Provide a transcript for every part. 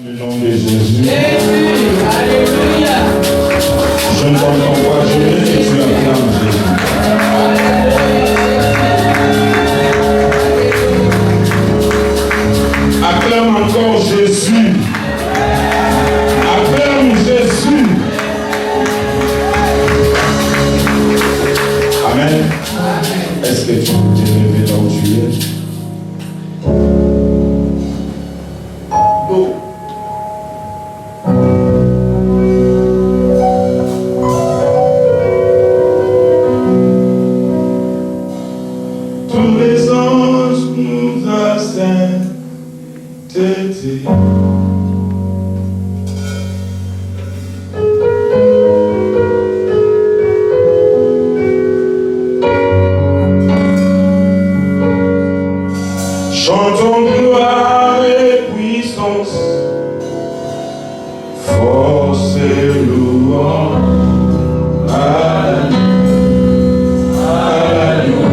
Le nom de Jésus. Alléluia. Je ne t'entends pas, je veux que tu acclames Jésus. Acclame encore Jésus. Acclame Jésus. Amen. Est-ce que tu peux te lever là où tu es? Chantons gloire et puissance, force et louange à l'agneau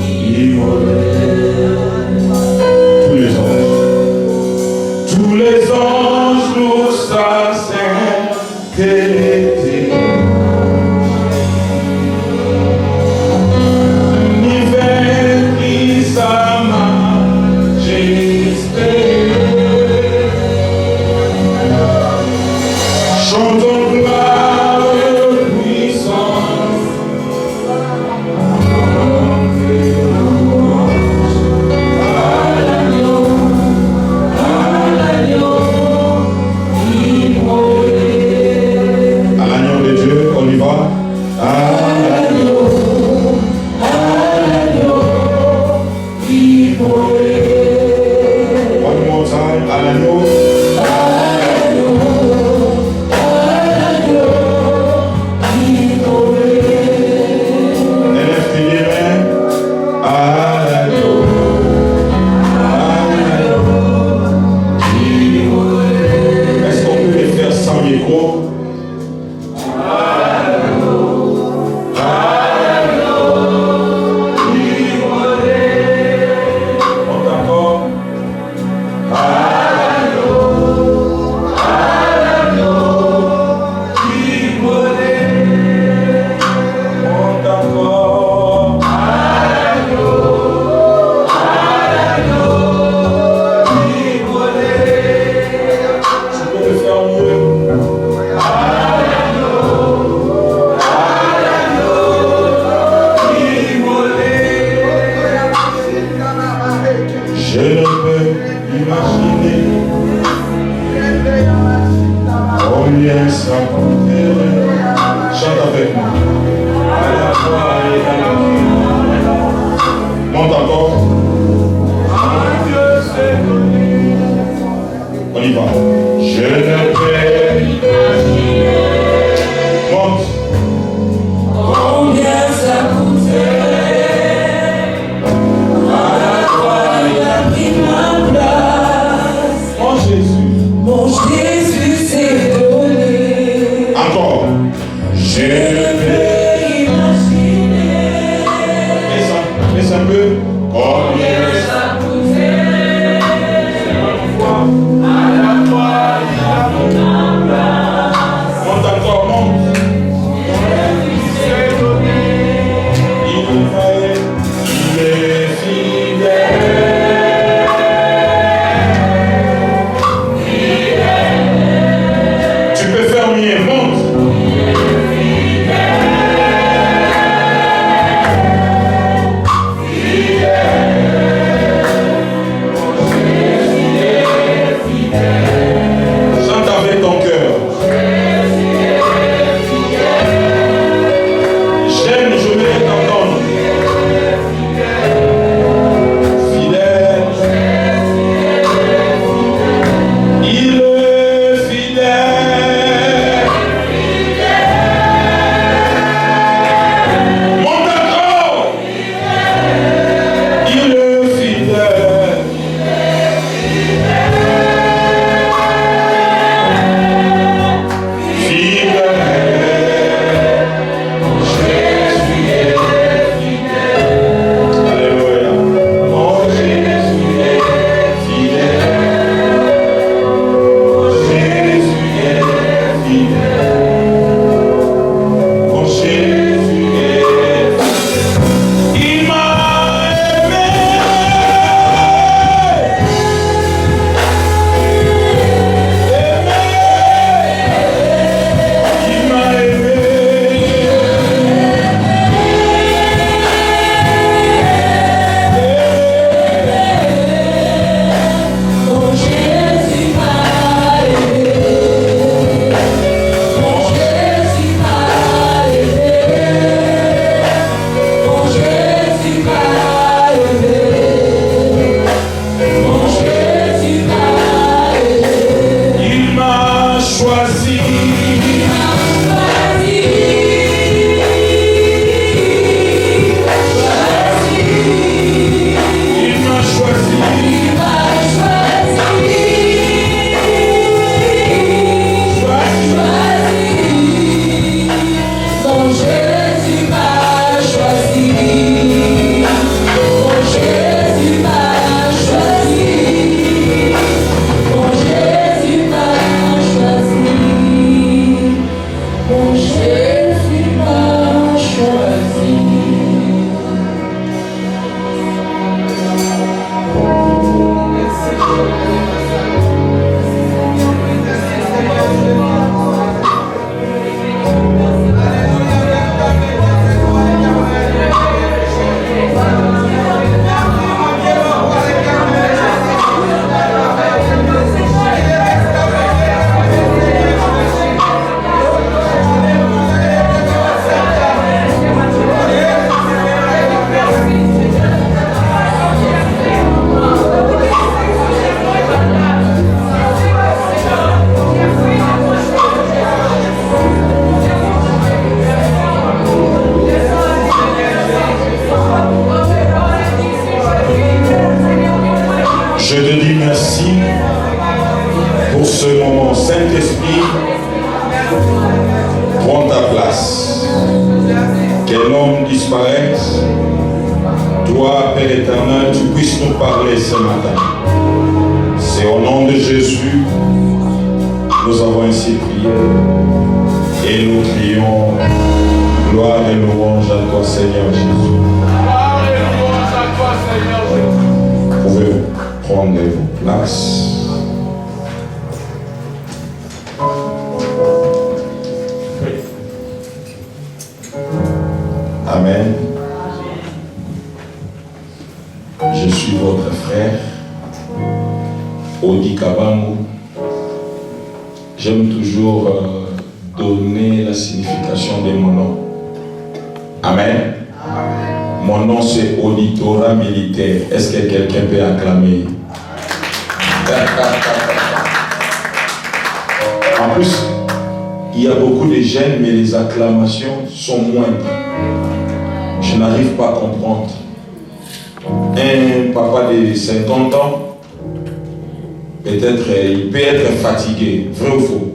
immolé. Tous les anges louent sa sainteté. Combien ça coûtait à la croix, il a ce moment. Saint-Esprit, prends ta place. Que l'homme disparaisse. Toi, Père éternel, tu puisses nous parler ce matin. C'est au nom de Jésus, nous avons ainsi prié. Et nous crions, gloire et louange à toi, Seigneur Jésus. Gloire et louange à toi, Seigneur Jésus. Vous pouvez prendre vos places. Amen. Je suis votre frère, Odi Kabangu. J'aime toujours donner la signification de mon nom. Amen. Mon nom c'est Auditorat Militaire. Est-ce que quelqu'un peut acclamer? En plus, il y a beaucoup de jeunes, mais les acclamations sont moindres. Je n'arrive pas à comprendre. Un papa de 50 ans, peut-être il peut être fatigué, vrai ou faux.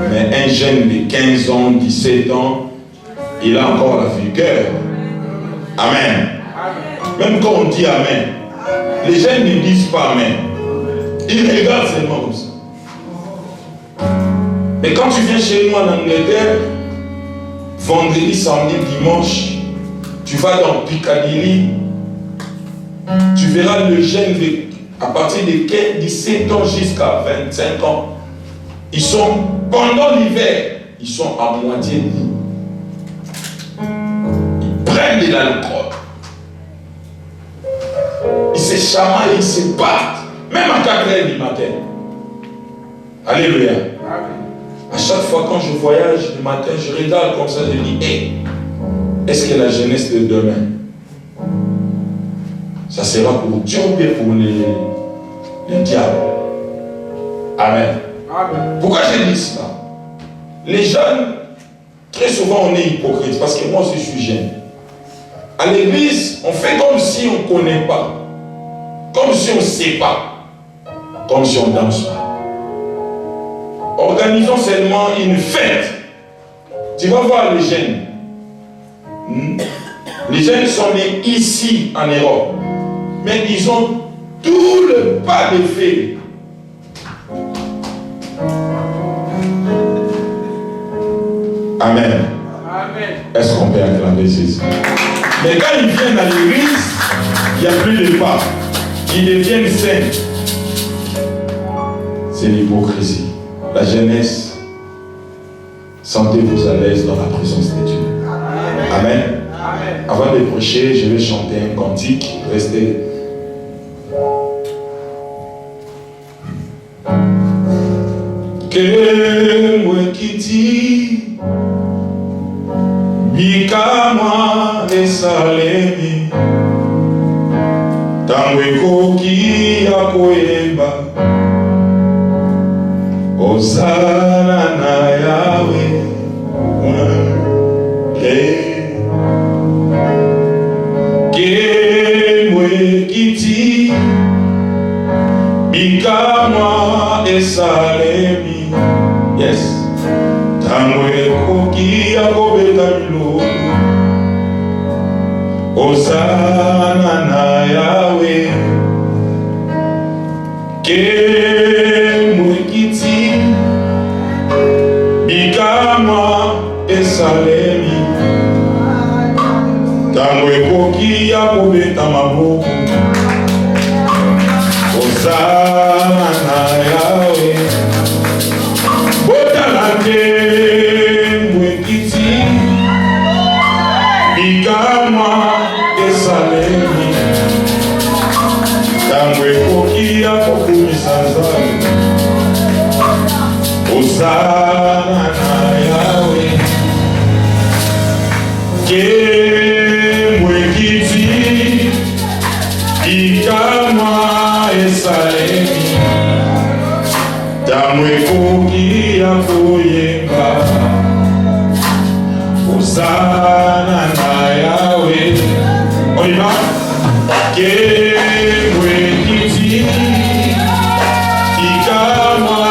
Mais un jeune de 15 ans, 17 ans, il a encore la vigueur. Amen. Même quand on dit Amen, les jeunes ne disent pas Amen. Ils regardent seulement comme ça. Mais quand tu viens chez nous en Angleterre, vendredi, samedi, dimanche, tu vas dans Piccadilly, tu verras le jeune à partir de 15, 17 ans jusqu'à 25 ans. Ils sont, pendant l'hiver, ils sont à moitié nus. Ils prennent de l'alcool. Ils se chamaillent, ils se battent. Même à 4 h du matin. Alléluia. À chaque fois quand je voyage le matin, je regarde comme ça, je dis, hey, est-ce que la jeunesse de demain, ça sera pour Dieu ou bien pour les diables? Amen. Amen. Pourquoi je dis cela? Les jeunes, très souvent on est hypocrite, parce que moi aussi je suis jeune. À l'église, on fait comme si on ne connaît pas, comme si on ne sait pas, comme si on ne danse pas. Organisons seulement une fête. Tu vas voir les jeunes. Les jeunes sont nés ici en Europe, mais ils ont tout le pas de fait. Amen. Amen. Est-ce qu'on peut acclamer Jésus? Mais quand ils viennent à l'église, il n'y a plus de pas. Ils deviennent saints. C'est l'hypocrisie. La jeunesse, sentez-vous à l'aise dans la présence de Dieu. Amen. Amen. Avant de prêcher, je vais chanter un cantique. Restez. Que moi qui dit, Bikama esalemi, tango ki ya koyemba. Osana na Yahweh, Kemwe kiti, Bikamwa esalemi, yes, Tangwe koki akobeta milo, Osana na Yahweh, Kemwe kiti, Bikama esalemi, tango ekoki ya kobeta maboko, Osana na Yawe, botala nkembo ekiti, Bikama esalemi, tango ekoki ya kokumisa Nzambe, Osana na Yahweh, Kemwe kiti, Bikama esalemi, tango ekoki ya koyemba, Osana na Yahweh. On y va? Kemwe kiti, Bikama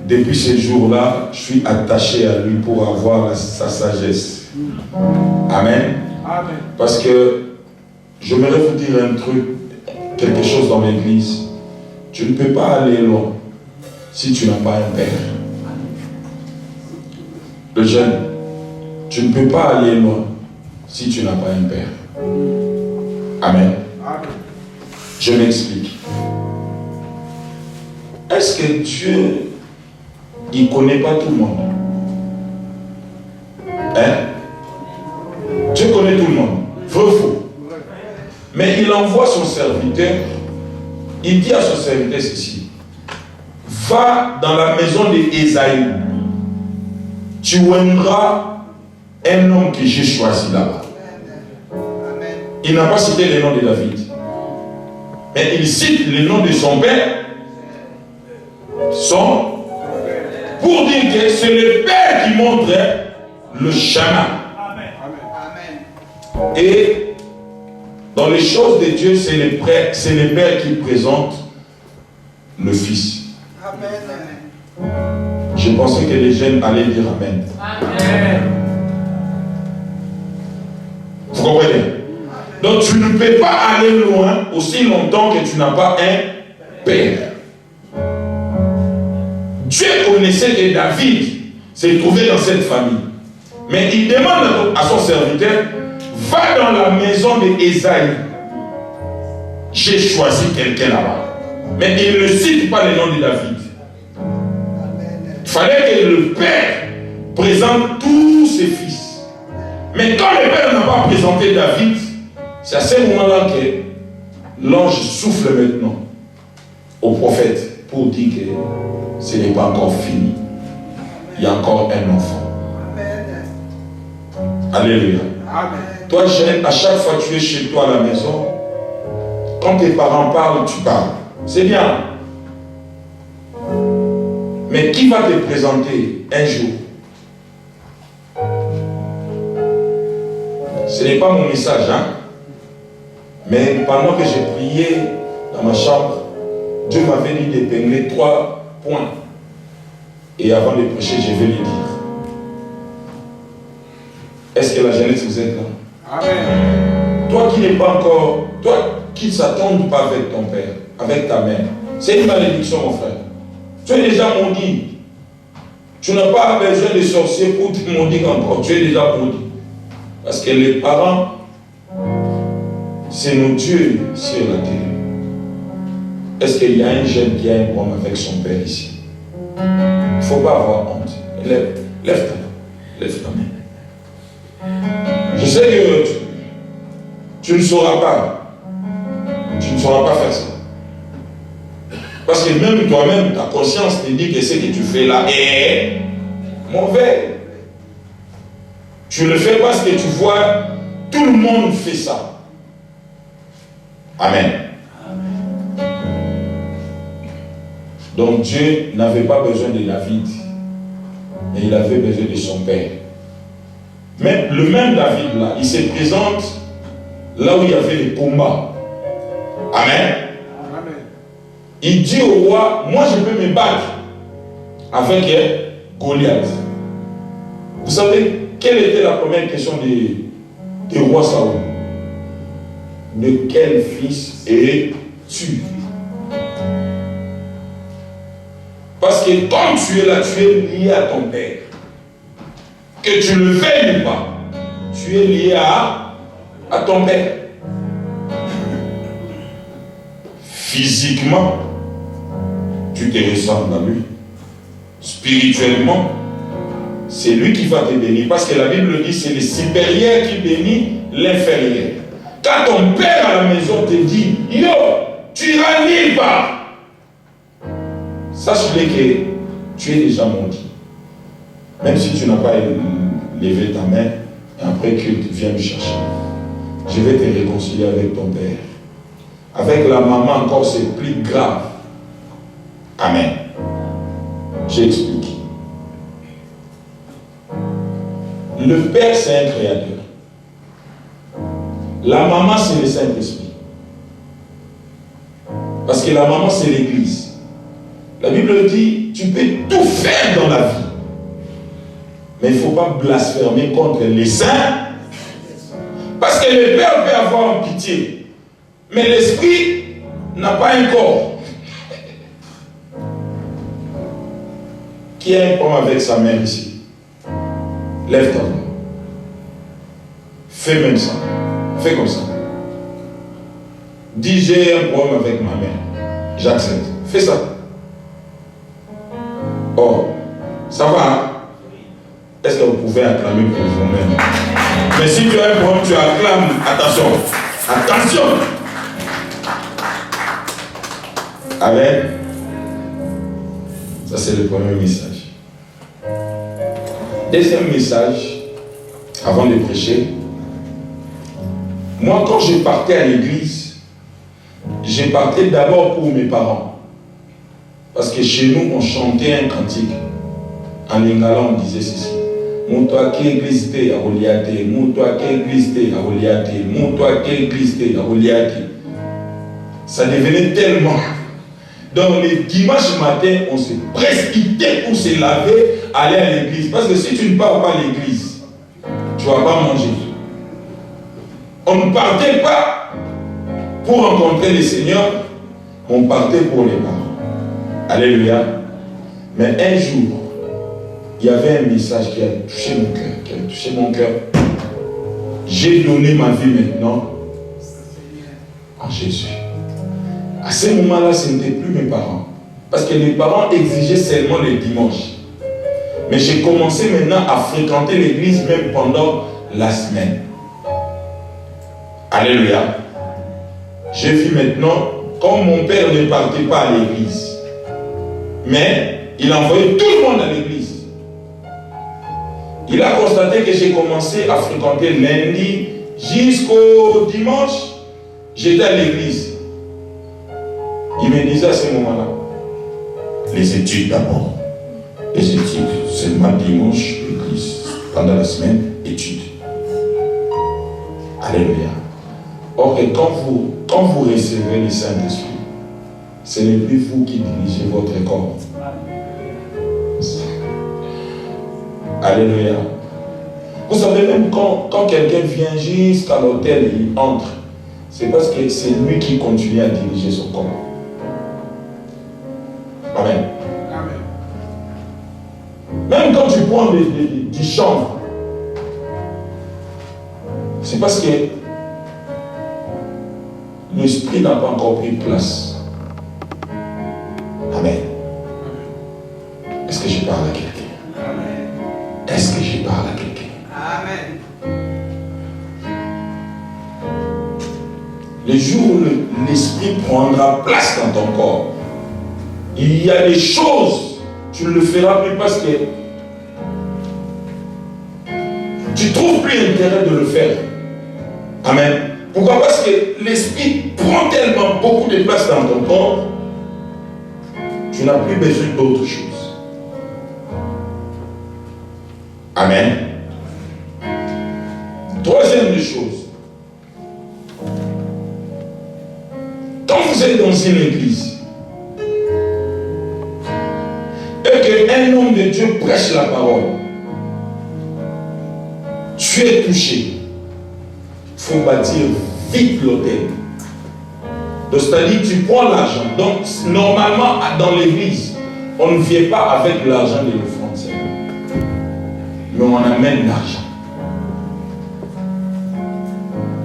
Depuis ce jour-là, je suis attaché à lui pour avoir sa sagesse. Amen. Amen. Parce que j'aimerais vous dire un truc, quelque chose dans l'église. Tu ne peux pas aller loin si tu n'as pas un père. Le jeune, tu ne peux pas aller loin si tu n'as pas un père. Amen. Amen. Je m'explique. Est-ce que Dieu, il ne connaît pas tout le monde? Hein? Dieu connaît tout le monde. Vrai ou faux? Mais il envoie son serviteur. Il dit à son serviteur ceci: va dans la maison d'Ésaïe. Tu oindras un homme que j'ai choisi là-bas. Il n'a pas cité le nom de David. Mais il cite le nom de son père. Pour dire que c'est le Père qui montre le chemin. Amen. Et dans les choses de Dieu, c'est le Père qui présente le Fils. Amen. Je pensais que les jeunes allaient dire Amen. Amen. Vous comprenez? Donc tu ne peux pas aller loin aussi longtemps que tu n'as pas un Père. Dieu connaissait que David s'est trouvé dans cette famille. Mais il demande à son serviteur: va dans la maison d'Ésaïe. J'ai choisi quelqu'un là-bas. Mais il ne cite pas le nom de David. Il fallait que le Père présente tous ses fils. Mais quand le Père n'a pas présenté David, c'est à ce moment-là que l'ange souffle maintenant au prophète pour dire que ce n'est pas encore fini. Il y a encore un enfant. Alléluia. Amen. Toi, jeune, à chaque fois que tu es chez toi à la maison, quand tes parents parlent, tu parles. C'est bien. Mais qui va te présenter un jour? Ce n'est pas mon message, hein? Mais pendant que j'ai prié dans ma chambre, Dieu m'avait dit d'épingler 3 points. Et avant de prêcher, je vais les dire. Est-ce que la jeunesse, vous êtes là? Amen. Toi qui n'es pas encore, toi qui ne s'attends pas avec ton père, avec ta mère, c'est une malédiction, mon frère. Tu es déjà maudit. Tu n'as pas besoin de sorcier pour te maudire encore. Tu es déjà maudit. Parce que les parents, c'est nos dieux sur la terre. Est-ce qu'il y a un jeune qui a un problème avec son père ici? Il ne faut pas avoir honte. Lève ta main. Lève ta main. Je sais que tu ne sauras pas. Tu ne sauras pas faire ça. Parce que même toi-même, ta conscience te dit que ce que tu fais là est mauvais. Tu le fais parce que tu vois, tout le monde fait ça. Amen. Donc Dieu n'avait pas besoin de David, mais il avait besoin de son père. Mais le même David là, il se présente là où il y avait les combats. Amen. Il dit au roi, moi je peux me battre avec Goliath. Vous savez, quelle était la première question du roi Saül? De quel fils es-tu? Parce que quand tu es là, tu es lié à ton père. Que tu le veuilles ou pas, tu es lié à ton père. Physiquement, tu te ressembles à lui. Spirituellement, c'est lui qui va te bénir. Parce que la Bible dit, c'est le supérieur qui bénit l'inférieur. Quand ton père à la maison te dit, yo, tu iras nulle part, sache-le que tu es déjà maudit. Même si tu n'as pas levé ta main, et après que tu viens me chercher, je vais te réconcilier avec ton père. Avec la maman encore, c'est plus grave. Amen. J'explique. Le Père, c'est un créateur. La maman, c'est le Saint-Esprit. Parce que la maman, c'est l'Église. La Bible dit, tu peux tout faire dans la vie. Mais il ne faut pas blasphémer contre les saints. Parce que le Père peut avoir pitié. Mais l'Esprit n'a pas un corps. Qui a un problème avec sa mère ici? Lève ta main. Fais même ça. Fais comme ça. Dis, j'ai un problème avec ma mère. J'accepte. Fais ça. Oh, ça va, hein? Est-ce que vous pouvez acclamer pour vous-même? Mais si tu as un problème, tu acclames. Attention. Attention. Amen. Ça, c'est le premier message. Deuxième message, avant de prêcher. Moi, quand je partais à l'église, je partais d'abord pour mes parents. Parce que chez nous, on chantait un cantique. En lingala, on disait ceci. Montoi qui église t'es à Goliath, montoi qui église t'es à Goliath, montoi qui église t'es à Goliath. Ça devenait tellement. Donc les dimanches matin, on se précipitait pour se laver, aller à l'église. Parce que si tu ne pars pas à l'église, tu ne vas pas manger. On ne partait pas pour rencontrer le Seigneur, on partait pour les parents. Alléluia. Mais un jour, il y avait un message qui a touché mon cœur, J'ai donné ma vie maintenant en Jésus. À ce moment-là, ce n'était plus mes parents. Parce que les parents exigeaient seulement les dimanches. Mais j'ai commencé maintenant à fréquenter l'église même pendant la semaine. Alléluia. J'ai vu maintenant, comme mon père ne partait pas à l'église, mais il envoyait tout le monde à l'église. Il a constaté que j'ai commencé à fréquenter lundi jusqu'au dimanche. J'étais à l'église. Il me disait à ce moment-là, les études d'abord. Les études, seulement dimanche, l'église. Pendant la semaine, études. Alléluia. Or, quand vous recevez le Saint-Esprit, ce n'est plus vous qui dirigez votre corps. Alléluia. Vous savez, même quand quelqu'un vient jusqu'à l'hôtel et il entre, c'est parce que c'est lui qui continue à diriger son corps. Amen. Amen. Même quand tu prends des chambres, c'est parce que l'esprit n'a pas encore pris place. Amen. Est-ce que je parle à quelqu'un? Amen. Est-ce que je parle à quelqu'un? Amen. Le jour où l'esprit prendra place dans ton corps, il y a des choses, tu ne le feras plus parce que tu ne trouves plus intérêt de le faire. Amen. Pourquoi? Parce que l'esprit prend tellement beaucoup de place dans ton corps, tu n'as plus besoin d'autre chose. Amen. Troisième des choses. Quand vous êtes dans une église et qu'un homme de Dieu prêche la parole, tu es touché. Il faut bâtir vite l'hôtel. Donc, c'est-à-dire que tu prends l'argent. Donc, normalement, dans l'église, on ne vient pas avec l'argent de l'offrande. Mais on amène l'argent.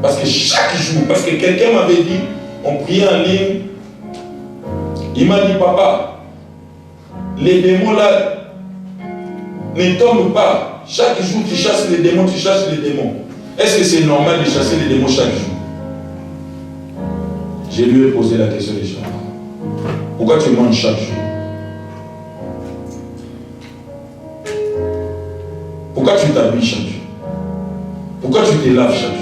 Parce que chaque jour, parce que quelqu'un m'avait dit, on priait en ligne, il m'a dit, papa, les démons là ne tombent pas. Chaque jour tu chasses les démons, tu chasses les démons. Est-ce que c'est normal de chasser les démons chaque jour? Je lui ai posé la question des gens. Pourquoi tu manges chaque jour? Pourquoi tu t'habilles chaque jour? Pourquoi tu te laves chaque jour?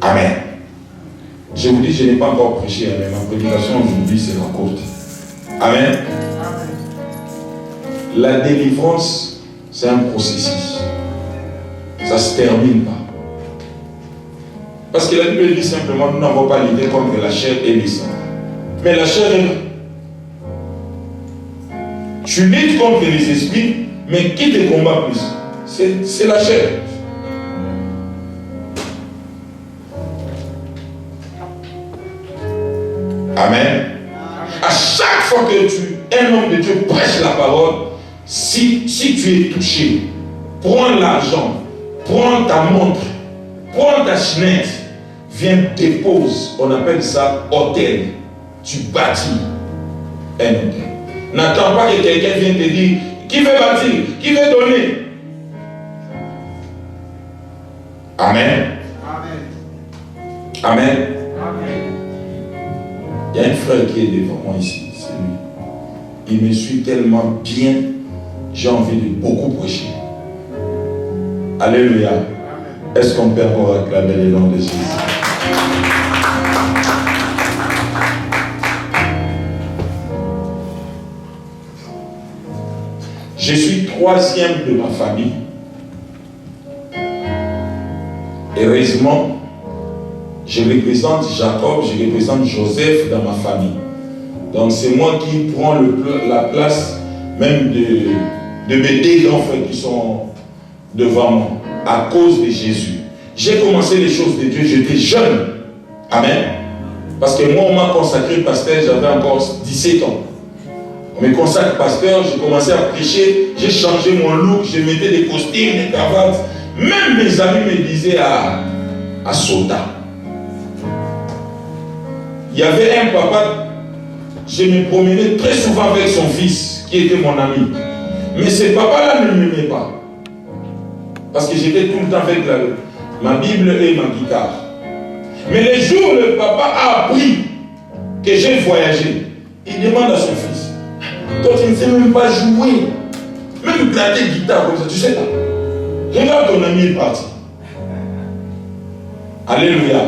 Amen. Je vous dis, je n'ai pas encore prêché, mais ma prédication aujourd'hui sera courte. Amen. La délivrance, c'est un processus. Ça ne se termine pas. Parce que la Bible dit simplement, nous n'avons pas l'idée contre la chair et le sang. Mais la chair est là. Tu luttes contre les esprits, mais qui te combat plus? C'est la chair. Amen. À chaque fois que un homme de Dieu prêche la parole, si tu es touché, prends l'argent, prends ta montre, prends ta chenette, viens dépose, on appelle ça hôtel. Tu bâtis un hôtel. N'attends pas que quelqu'un vienne te dire, qui veut bâtir, qui veut donner. Amen. Amen. Amen. Amen. Il y a un frère qui est devant moi ici, c'est lui. Il me suit tellement bien, j'ai envie de beaucoup prêcher. Alléluia. Est-ce qu'on peut encore acclamer les noms de Jésus? Je suis troisième de ma famille. Heureusement, je représente Jacob, je représente Joseph dans ma famille. Donc c'est moi qui prends la place même de mes deux grands frères qui sont devant moi, à cause de Jésus. J'ai commencé les choses de Dieu, j'étais jeune. Amen. Parce que moi, on m'a consacré pasteur, j'avais encore 17 ans. On me consacre pasteur, j'ai commencé à prêcher, j'ai changé mon look, je mettais des costumes, des cravates. Même mes amis me disaient à Soda. Il y avait un papa, je me promenais très souvent avec son fils, qui était mon ami. Mais ce papa-là ne m'aimait pas. Parce que j'étais tout le temps avec ma Bible et ma guitare. Mais le jour où le papa a appris que j'ai voyagé, il demande à son fils, toi tu ne sais même pas jouer, même planter guitare comme ça, tu sais pas. Regarde ton ami est parti. Alléluia.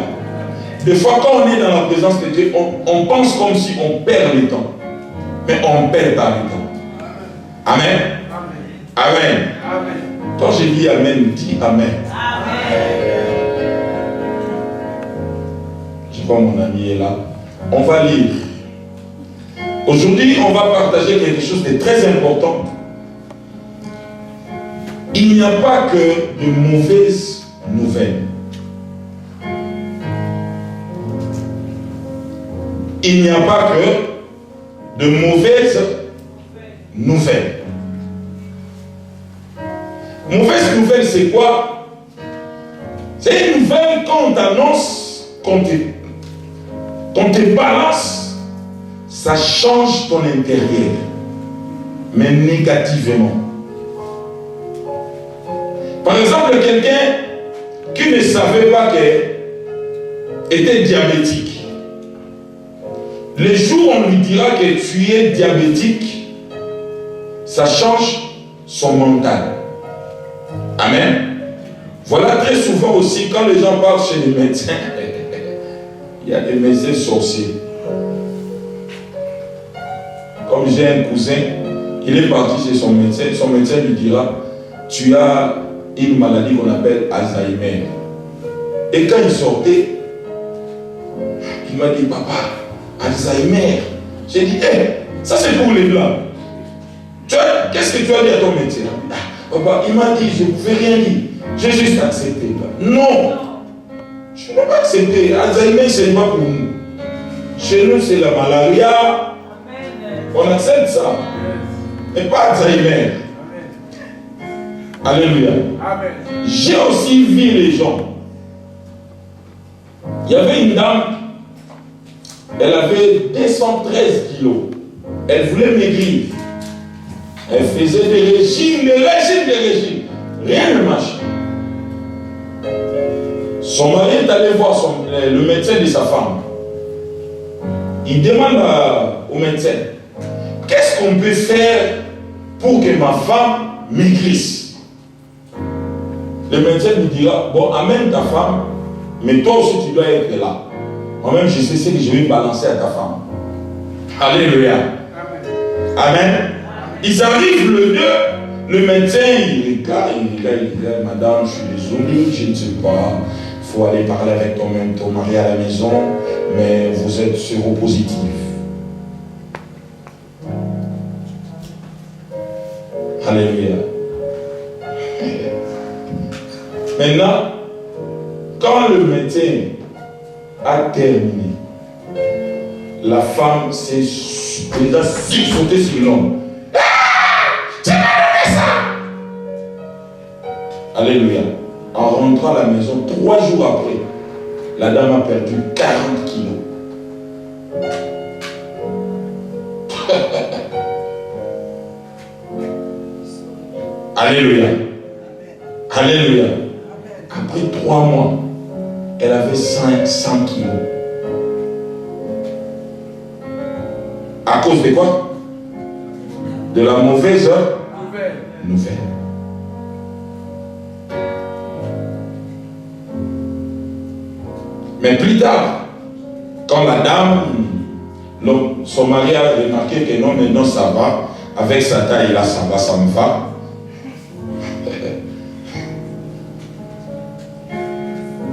Des fois quand on est dans la présence de Dieu, on pense comme si on perd le temps. Mais on ne perd pas le temps. Amen. Amen. Amen. Quand j'ai dit Amen, dis Amen. Je vois mon ami est là. On va lire. Aujourd'hui, on va partager quelque chose de très important. il n'y a pas que de mauvaises nouvelles. Il n'y a pas que de mauvaises nouvelles. Mauvaise nouvelle, c'est quoi? C'est une nouvelle qu'on t'annonce, qu'on te balance, ça change ton intérieur, mais négativement. Par exemple, quelqu'un qui ne savait pas qu'elle était diabétique. Le jour où on lui dira que tu es diabétique, ça change son mental. Amen. Voilà très souvent aussi quand les gens partent chez les médecins, il y a des médecins sorciers. Comme j'ai un cousin, il est parti chez son médecin lui dira, tu as une maladie qu'on appelle Alzheimer. Et quand il sortait, il m'a dit, papa, Alzheimer. J'ai dit, ça c'est pour les blancs. Qu'est-ce que tu as dit à ton médecin? Papa, il m'a dit, je ne pouvais rien dire. J'ai juste accepté. Non, je ne peux pas accepter. Alzheimer, ce n'est pas pour nous. Chez nous, c'est la malaria. On accepte ça. Mais pas Alzheimer. Alléluia. J'ai aussi vu les gens. Il y avait une dame, elle avait 213 kilos. Elle voulait maigrir. Elle faisait des régimes. Rien ne marche. Son mari est allé voir le médecin de sa femme. Il demande au médecin, qu'est-ce qu'on peut faire pour que ma femme maigrisse? Le médecin lui dira, bon, amène ta femme, mais toi aussi tu dois être là. Moi-même, je sais ce que je vais balancer à ta femme. Alléluia. Amen. Amen. Ils arrivent le 2, le médecin, il regarde, madame, je suis désolé, je ne sais pas, il faut aller parler avec ton mari à la maison, mais vous êtes séropositif. Alléluia. Maintenant, quand le médecin a terminé, la femme s'est déjà sautée sur l'homme. Alléluia. En rentrant à la maison, 3 jours après, la dame a perdu 40 kilos. Alléluia. Alléluia. Après 3 mois, elle avait 100 kilos. À cause de quoi? De la mauvaise nouvelle. Mais plus tard, quand la dame, son mari a remarqué que non, maintenant ça va, avec sa taille là, ça me va.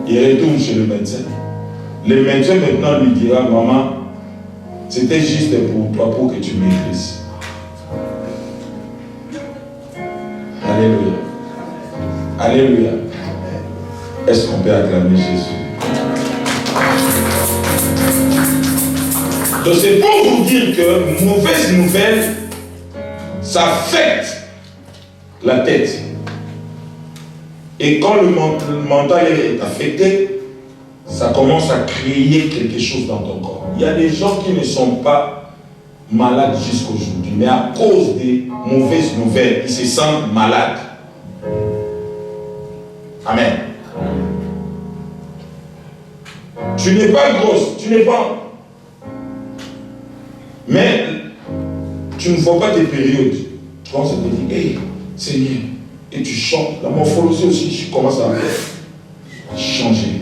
Il retourne chez le médecin. Le médecin maintenant lui dira, maman, c'était juste pour toi, pour que tu maîtrises. Alléluia. Alléluia. Est-ce qu'on peut acclamer Jésus? Donc c'est pour vous dire que mauvaise nouvelle, ça affecte la tête. Et quand le mental est affecté, ça commence à créer quelque chose dans ton corps. Il y a des gens qui ne sont pas malades jusqu'aujourd'hui, mais à cause des mauvaises nouvelles, ils se sentent malades. Amen. Tu n'es pas grosse, tu n'es pas... Mais tu ne vois pas tes périodes. Tu commences à te dire, hey, Seigneur, et tu chantes. La morphologie aussi, tu commences à changer.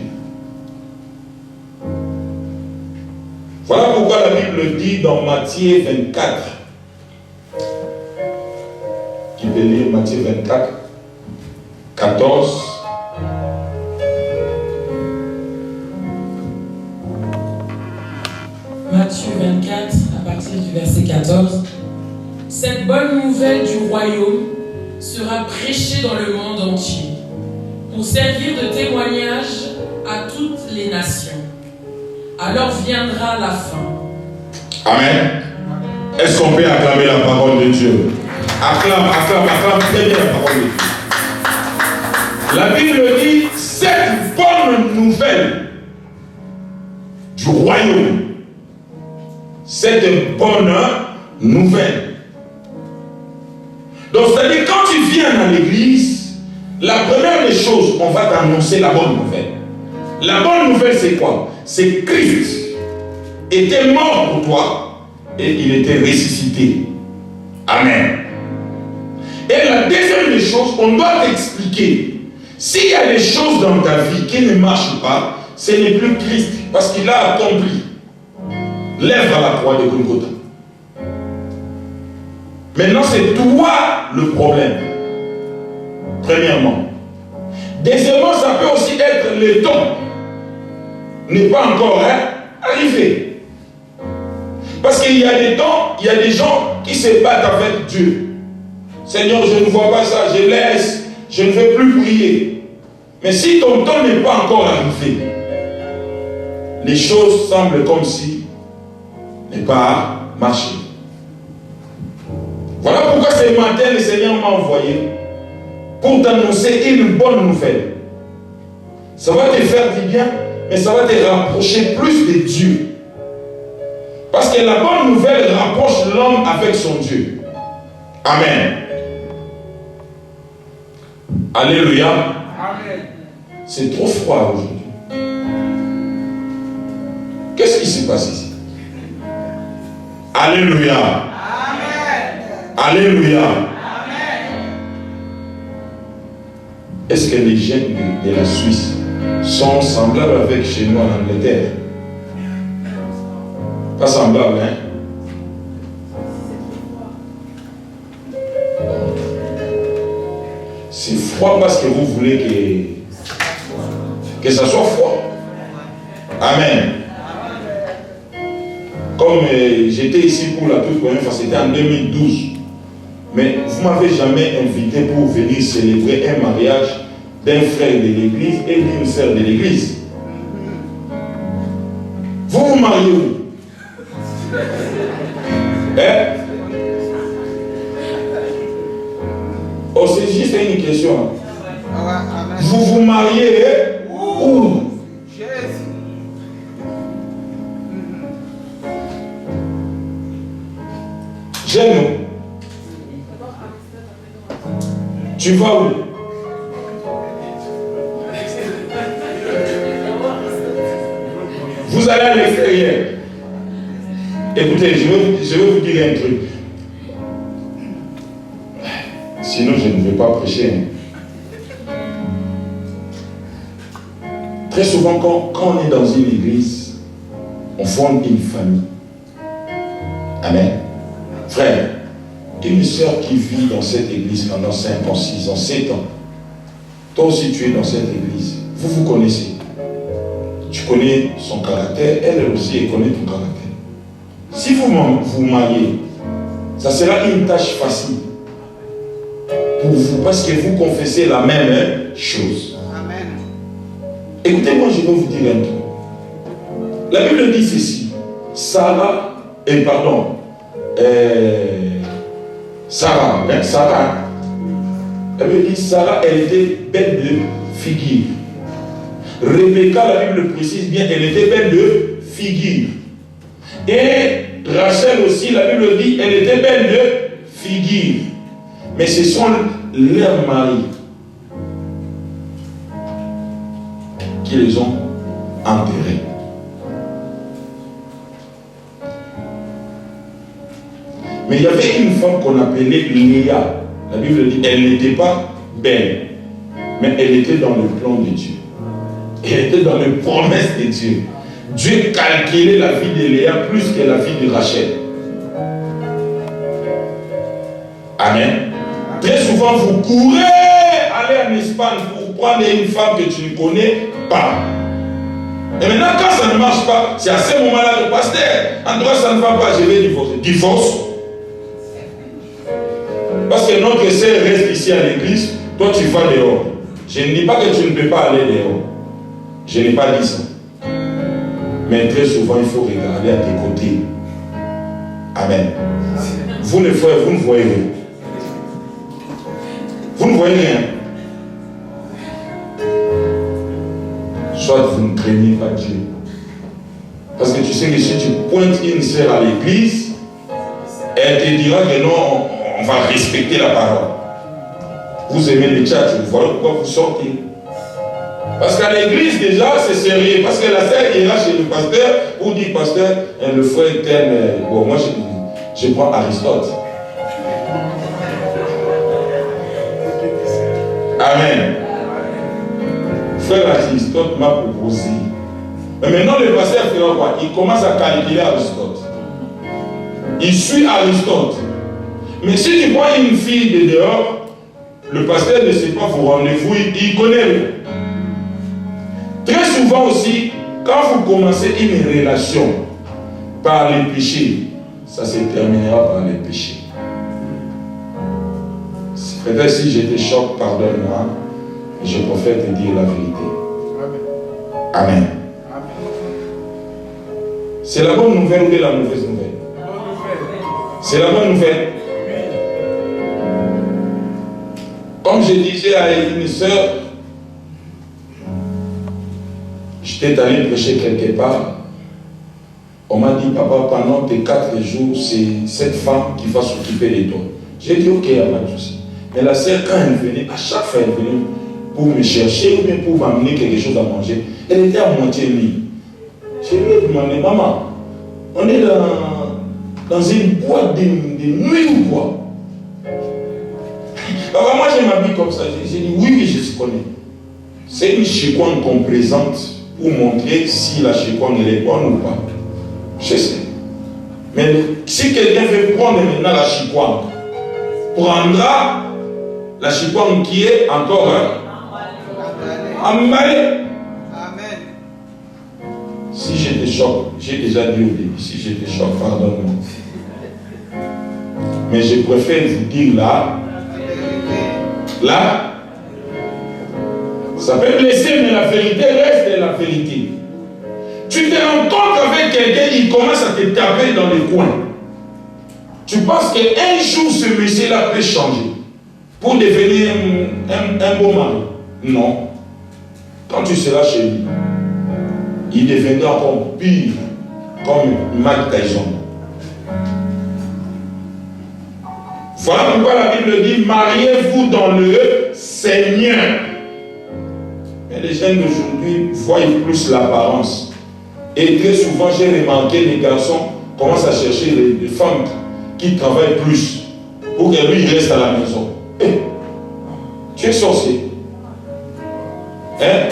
Voilà pourquoi la Bible dit dans Matthieu 24. Qui peut lire Matthieu 24, 14. Matthieu 24, à partir du verset 14. Cette bonne nouvelle du royaume se sera prêché dans le monde entier pour servir de témoignage à toutes les nations. Alors viendra la fin. Amen. Est-ce qu'on peut acclamer la parole de Dieu? Acclame très bien la parole de Dieu. La Bible dit, cette bonne nouvelle du royaume, cette bonne nouvelle. Donc, c'est-à-dire, quand tu viens dans l'église, la première des choses, on va t'annoncer la bonne nouvelle. La bonne nouvelle, c'est quoi? C'est Christ était mort pour toi et il était ressuscité. Amen. Et la deuxième des choses, on doit t'expliquer. S'il y a des choses dans ta vie qui ne marchent pas, ce n'est plus Christ, parce qu'il a accompli l'œuvre à la croix de Golgotha. Maintenant, c'est toi le problème. Premièrement. Deuxièmement, ça peut aussi être le temps n'est pas encore arrivé. Parce qu'il y a des temps, il y a des gens qui se battent avec Dieu. Seigneur, je ne vois pas ça, je laisse, je ne veux plus prier. Mais si ton temps n'est pas encore arrivé, les choses semblent comme si n'est pas marché. Voilà pourquoi ce matin, le Seigneur m'a envoyé pour t'annoncer une bonne nouvelle. Ça va te faire du bien, mais ça va te rapprocher plus de Dieu. Parce que la bonne nouvelle rapproche l'homme avec son Dieu. Amen. Alléluia. Amen. C'est trop froid aujourd'hui. Qu'est-ce qui se passe ici? Alléluia. Amen. Alléluia. Amen. Est-ce que les jeunes de la Suisse sont semblables avec chez nous en Angleterre? Pas semblables, hein? C'est froid parce que vous voulez que ça soit froid. Amen. Comme j'étais ici pour la toute première fois, c'était en 2012. Mais vous ne m'avez jamais invité pour venir célébrer un mariage d'un frère de l'église et d'une sœur de l'église. Vous vous mariez où? Hein? Oh, c'est juste une question. Vous vous mariez où? J'aime. Tu vas où? Vous allez à l'extérieur. Écoutez, je vais vous dire un truc. Sinon, je ne vais pas prêcher. Très souvent, quand on est dans une église, on fonde une famille. Amen. Frère, une sœur qui vit dans cette église pendant 5 ans, 6 ans, 7 ans, toi aussi tu es dans cette église, vous vous connaissez. Tu connais son caractère, elle aussi elle connaît ton caractère. Si vous vous mariez, ça sera une tâche facile pour vous parce que vous confessez la même chose. Amen. Écoutez-moi, je vais vous dire un truc. La Bible dit ceci. Sarah, elle dit Sarah, elle était belle de figure. Rebecca, la Bible précise bien, elle était belle de figure. Et Rachel aussi, la Bible dit, elle était belle de figure. Mais ce sont leurs maris qui les ont enterrés. Mais il y avait une femme qu'on appelait Léa. La Bible dit, elle n'était pas belle, mais elle était dans le plan de Dieu. Elle était dans les promesses de Dieu. Dieu calculait la vie de Léa plus que la vie de Rachel. Amen. Très souvent, vous courez aller en Espagne pour prendre une femme que tu ne connais pas. Et maintenant, quand ça ne marche pas, c'est à ce moment-là le pasteur, en tout cas, ça ne va pas, je vais divorcer. Divorce. Parce que notre sœur reste ici à l'église, toi tu vas dehors. Je ne dis pas que tu ne peux pas aller dehors. Je n'ai pas dit ça. Mais très souvent, il faut regarder à tes côtés. Amen. Vous ne voyez rien. Vous ne voyez rien. Soit vous ne craignez pas Dieu. Parce que tu sais que si tu pointes une sœur à l'église, elle te dira que non, on va respecter la parole. Vous aimez les tchatchs, voilà pourquoi vous sortez. Parce qu'à l'église déjà c'est sérieux. Parce que la sœur ira chez le pasteur pour dire pasteur, le frère t'aime. Bon, moi je prends Aristote. Amen. Frère Aristote m'a proposé. Mais maintenant le pasteur fait quoi? Il commence à calculer Aristote. Il suit Aristote. Mais si tu prends une fille de dehors, le pasteur ne sait pas vos rendez-vous, il connaît. Très souvent aussi, quand vous commencez une relation par les péchés, ça se terminera par les péchés. Peut-être si je te choque, pardonne-moi, je préfère te dire la vérité. Amen. C'est la bonne nouvelle ou la mauvaise nouvelle? C'est la bonne nouvelle. Comme je disais à une sœur, j'étais allé prêcher quelque part. On m'a dit, papa, pendant tes 4 jours, c'est cette femme qui va s'occuper de toi. J'ai dit, ok, il n'y a pas de souci. Mais la sœur, quand elle venait, à chaque fois elle venait pour me chercher ou bien pour m'amener quelque chose à manger, elle était à moitié lit. Je lui ai demandé, maman, on est dans une boîte de nuit ou quoi? Alors moi je m'habille comme ça. J'ai dit oui, je connais. C'est une chikwang qu'on présente pour montrer si la chikwang elle est bonne ou pas. Je sais. Mais si quelqu'un veut prendre maintenant la chikwang, prendra la chikwang qui est encore emballée. Amen. Si je te choque, j'ai déjà dit au début, si je te choque, pardonne-moi. Mais je préfère vous dire là, ça peut blesser, mais la vérité reste la vérité. Tu te rencontres avec quelqu'un, il commence à te taper dans les coins. Tu penses qu'un jour, ce monsieur-là peut changer pour devenir un beau mari? Non. Quand tu seras chez lui, il deviendra encore pire, comme Mike Tyson. Voilà pourquoi la Bible dit, mariez-vous dans le Seigneur. Mais les jeunes d'aujourd'hui voient plus l'apparence. Et très souvent, j'ai remarqué les garçons commencent à chercher des femmes qui travaillent plus pour que lui il reste à la maison. Hey, tu es sorcier. Hein?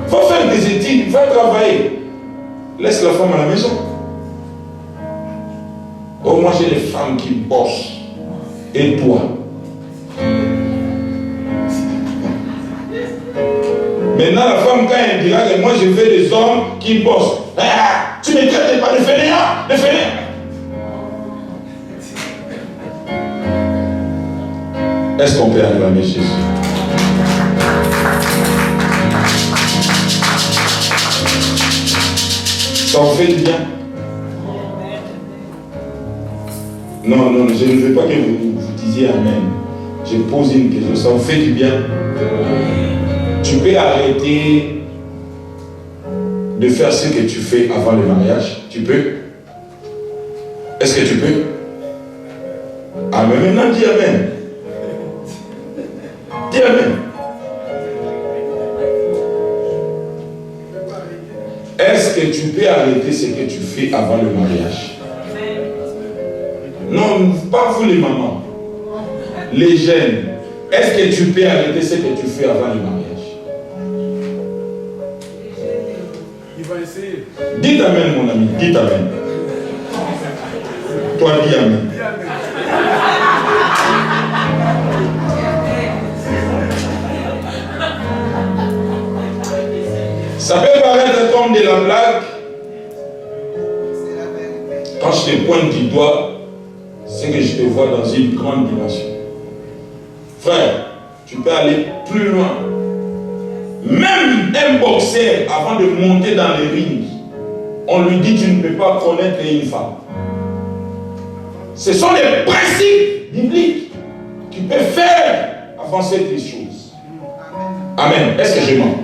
Va faire des études, va travailler. Laisse la femme à la maison. Oh, moi j'ai des femmes qui bossent. Et toi? Maintenant la femme quand elle dira que moi je veux des hommes qui bossent. Ah, tu ne me traites pas de fainéant, de fainéant. Est-ce qu'on peut acclamer Jésus? Ça vous fait du bien? Non, non, je ne veux pas que vous disiez Amen. Je pose une question. Ça vous fait du bien? Tu peux arrêter de faire ce que tu fais avant le mariage? Tu peux? Est-ce que tu peux? Amen. Maintenant, dis Amen. Dis Amen. Est-ce que tu peux arrêter ce que tu fais avant le mariage? Non, pas vous les mamans. Les jeunes. Est-ce que tu peux arrêter ce que tu fais avant le mariage? Il va essayer. Dites Amen, mon ami. Dites Amen. Toi, dis Amen. Ça peut paraître comme de la blague. Quand je te pointe du doigt, c'est que je te vois dans une grande dimension. Frère, tu peux aller plus loin. Même un boxeur, avant de monter dans les rings, on lui dit tu ne peux pas connaître une femme. Ce sont les principes bibliques qui peuvent faire avancer les choses. Amen. Est-ce que je mens?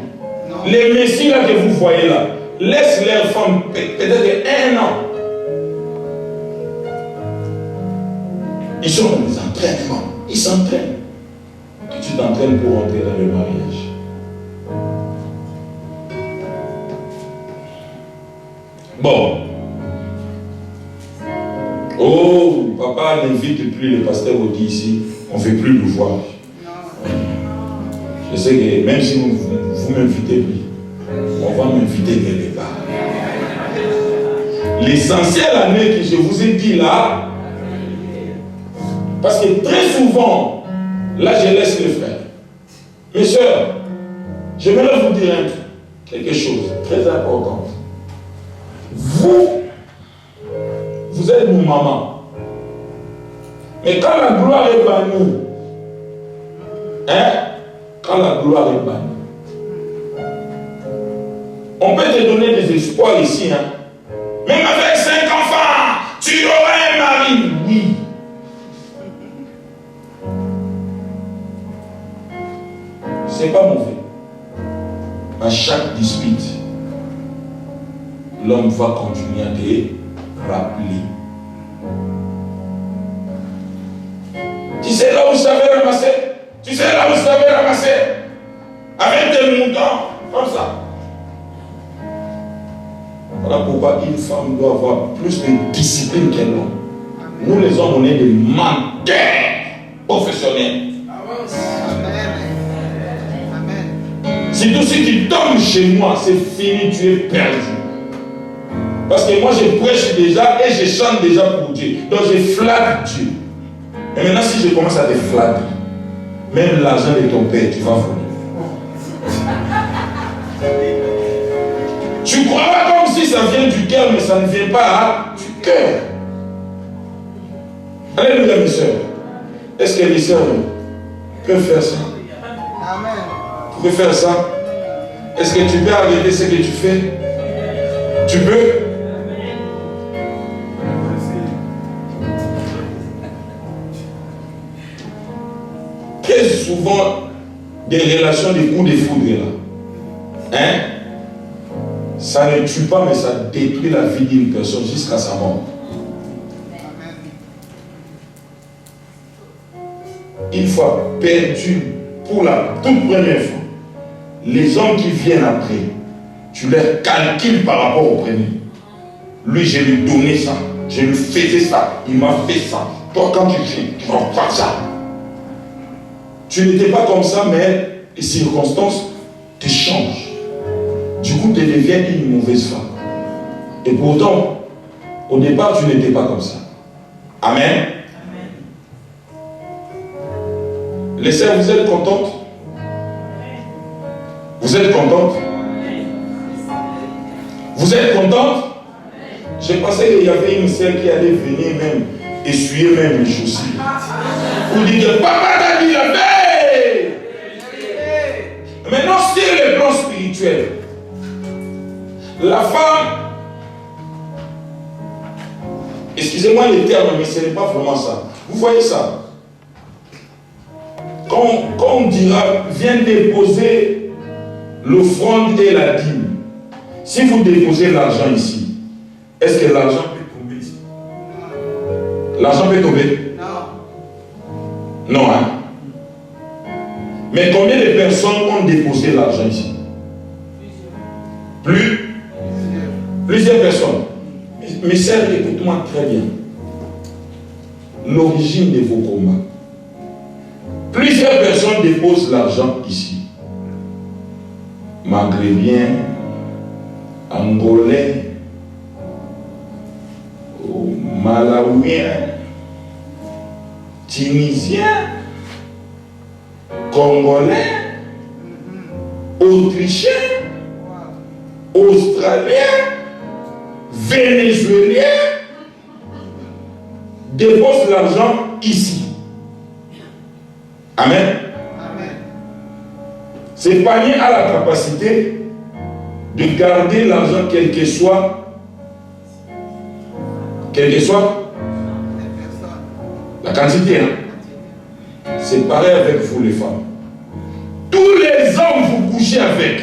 Les messieurs là que vous voyez là, laisse leurs femmes peut-être 1 an. Ils sont dans des entraînements. Ils s'entraînent. Tu t'entraînes pour entrer dans le mariage. Bon. Oh, papa n'invite plus le pasteur Audi ici. On ne fait plus le voir. Je sais que même si vous m'invitez plus, on va m'inviter quelque part. L'essentiel année que je vous ai dit là, parce que très souvent, là je laisse le frère. Mes soeurs, je vais vous dire quelque chose de très important. Vous êtes nos mamans. Mais quand la gloire est bannie, quand la gloire est bannie, on peut te donner des espoirs ici. Même avec 5 enfants, tu auras un mari. Oui. C'est pas mauvais. À chaque dispute, l'homme va continuer à te rappeler. Tu sais là où je t'avais ramassé? Tu sais là où je t'avais ramassé? Avec des moutons, comme ça. Voilà pourquoi une femme doit avoir plus de discipline qu'un homme. Nous les hommes, on est des menteurs professionnels. Surtout si tu tombes chez moi, c'est fini, tu es perdu. Parce que moi je prêche déjà et je chante déjà pour Dieu. Donc je flatte Dieu. Et maintenant si je commence à te flatter, même l'argent de ton père, tu vas voler. Tu crois comme si ça vient du cœur, mais ça ne vient pas du cœur. Alléluia mes soeurs. Est-ce que les soeurs peuvent faire ça? Amen. Tu peux faire ça? Est-ce que tu peux arrêter ce que tu fais? Tu peux? Très souvent, des relations de coups de foudre là. Ça ne tue pas, mais ça détruit la vie d'une personne jusqu'à sa mort. Une fois perdu pour la toute première fois, les hommes qui viennent après, tu leur calcules par rapport au premier. Lui, je lui donnais ça, je lui faisais ça, il m'a fait ça. Toi, quand tu viens, tu vas faire ça. Tu n'étais pas comme ça, mais les circonstances te changent. Du coup, tu deviens une mauvaise femme. Et pourtant, au départ, tu n'étais pas comme ça. Amen. Les sœurs, vous êtes contentes? Vous êtes contentes? Vous êtes contentes? J'ai pensé qu'il y avait une sœur qui allait venir même essuyer même les chaussures. Pour dire que papa t'a dit la paix. Maintenant, sur le plan spirituel, la femme, excusez-moi les termes, mais ce n'est pas vraiment ça. Vous voyez ça? Quand on dira, viens déposer l'offrande et la dîme. Si vous déposez l'argent ici, est-ce que l'argent peut tomber ici? L'argent peut tomber? Non. Non, hein? Mais combien de personnes ont déposé l'argent ici? Plusieurs personnes. Mes sœurs, écoute-moi très bien. L'origine de vos combats. Plusieurs personnes déposent l'argent ici. Maghrébien, Angolais, Malawiens, Tunisiens, Congolais, Autrichiens, Australiens, Vénézuéliens déposent l'argent ici. Amen. S'épargner a la capacité de garder l'argent quel que soit la quantité. Hein? C'est pareil avec vous les femmes. Tous les hommes vous couchez avec.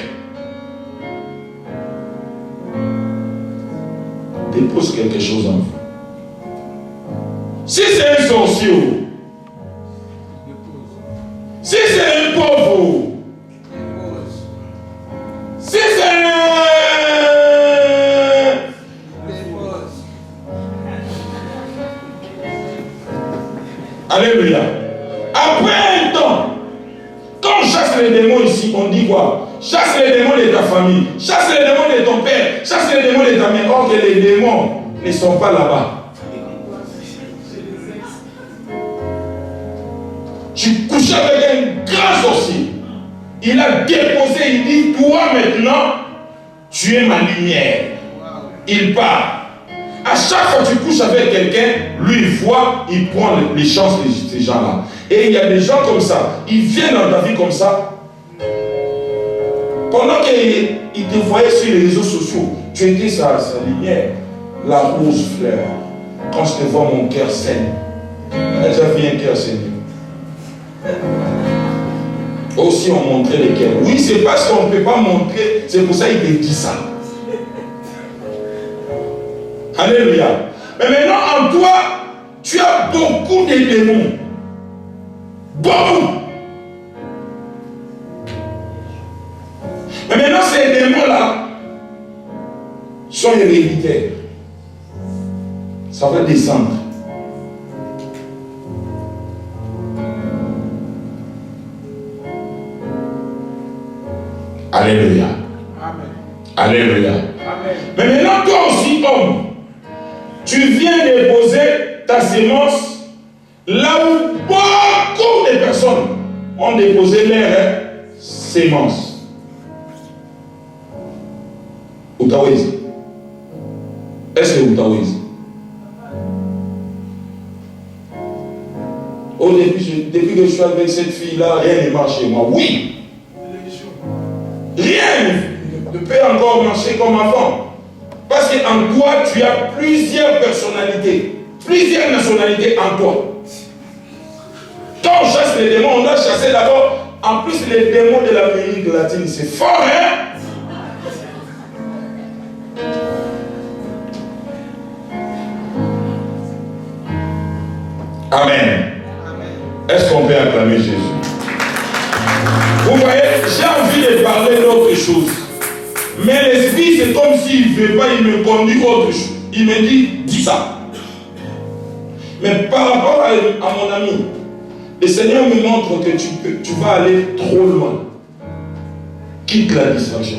Dépose quelque chose en vous. Si c'est un sorcier, si c'est un pauvre, si c'est un... Alléluia. Après un temps, quand on chasse les démons ici, on dit quoi? Chasse les démons de ta famille, chasse les démons de ton père, chasse les démons de ta mère. Or que les démons ne sont pas là-bas. Tu couches avec un grand sorcier. Il a déposé, il dit, toi maintenant, tu es ma lumière. Il part. À chaque fois que tu couches avec quelqu'un, lui il voit, il prend les chances de ces gens-là. Et il y a des gens comme ça, ils viennent dans ta vie comme ça. Pendant qu'ils te voyaient sur les réseaux sociaux, tu étais sa lumière, la rose fleur. Quand je te vois, mon cœur saigne. J'avais un cœur saigné. Aussi on montrait les cœurs. Oui, c'est parce qu'on ne peut pas montrer, c'est pour ça qu'il te dit ça. Alléluia. Mais maintenant en toi, tu as beaucoup de démons. Beaucoup. Mais maintenant ces démons-là sont héréditaires. Ça va descendre. Alléluia. Amen. Alléluia. Amen. Mais maintenant, toi aussi, homme, tu viens déposer ta sémence là où beaucoup de personnes ont déposé leur sémence. Outaouiz. Est-ce que Outaouiz? Oh, depuis que je suis avec cette fille-là, rien ne marche chez moi. Oui. Rien ne peut encore marcher comme avant. Parce qu'en toi, tu as plusieurs personnalités, plusieurs nationalités en toi. Quand on chasse les démons, on a chassé d'abord, en plus les démons de l'Amérique latine. C'est fort, hein? Amen. Est-ce qu'on peut acclamer Jésus? Vous voyez, j'ai envie de parler d'autre chose. Mais l'esprit, c'est comme s'il ne veut pas, il me conduit autre chose. Il me dit, dis ça. Mais par rapport à mon ami, le Seigneur me montre que tu vas aller trop loin. Quitte la distraction.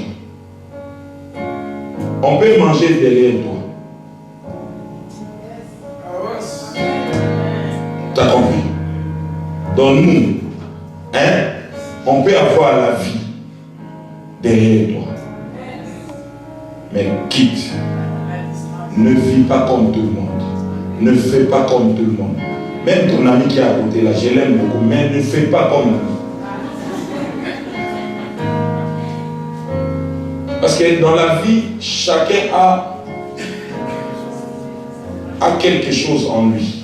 On peut manger derrière toi. Tu as compris? Donc nous, hein, on peut avoir la vie derrière toi. Mais quitte. Ne vis pas comme tout le monde. Ne fais pas comme tout le monde. Même ton ami qui est à côté là, je l'aime beaucoup, mais ne fais pas comme lui. Parce que dans la vie, chacun a quelque chose en lui.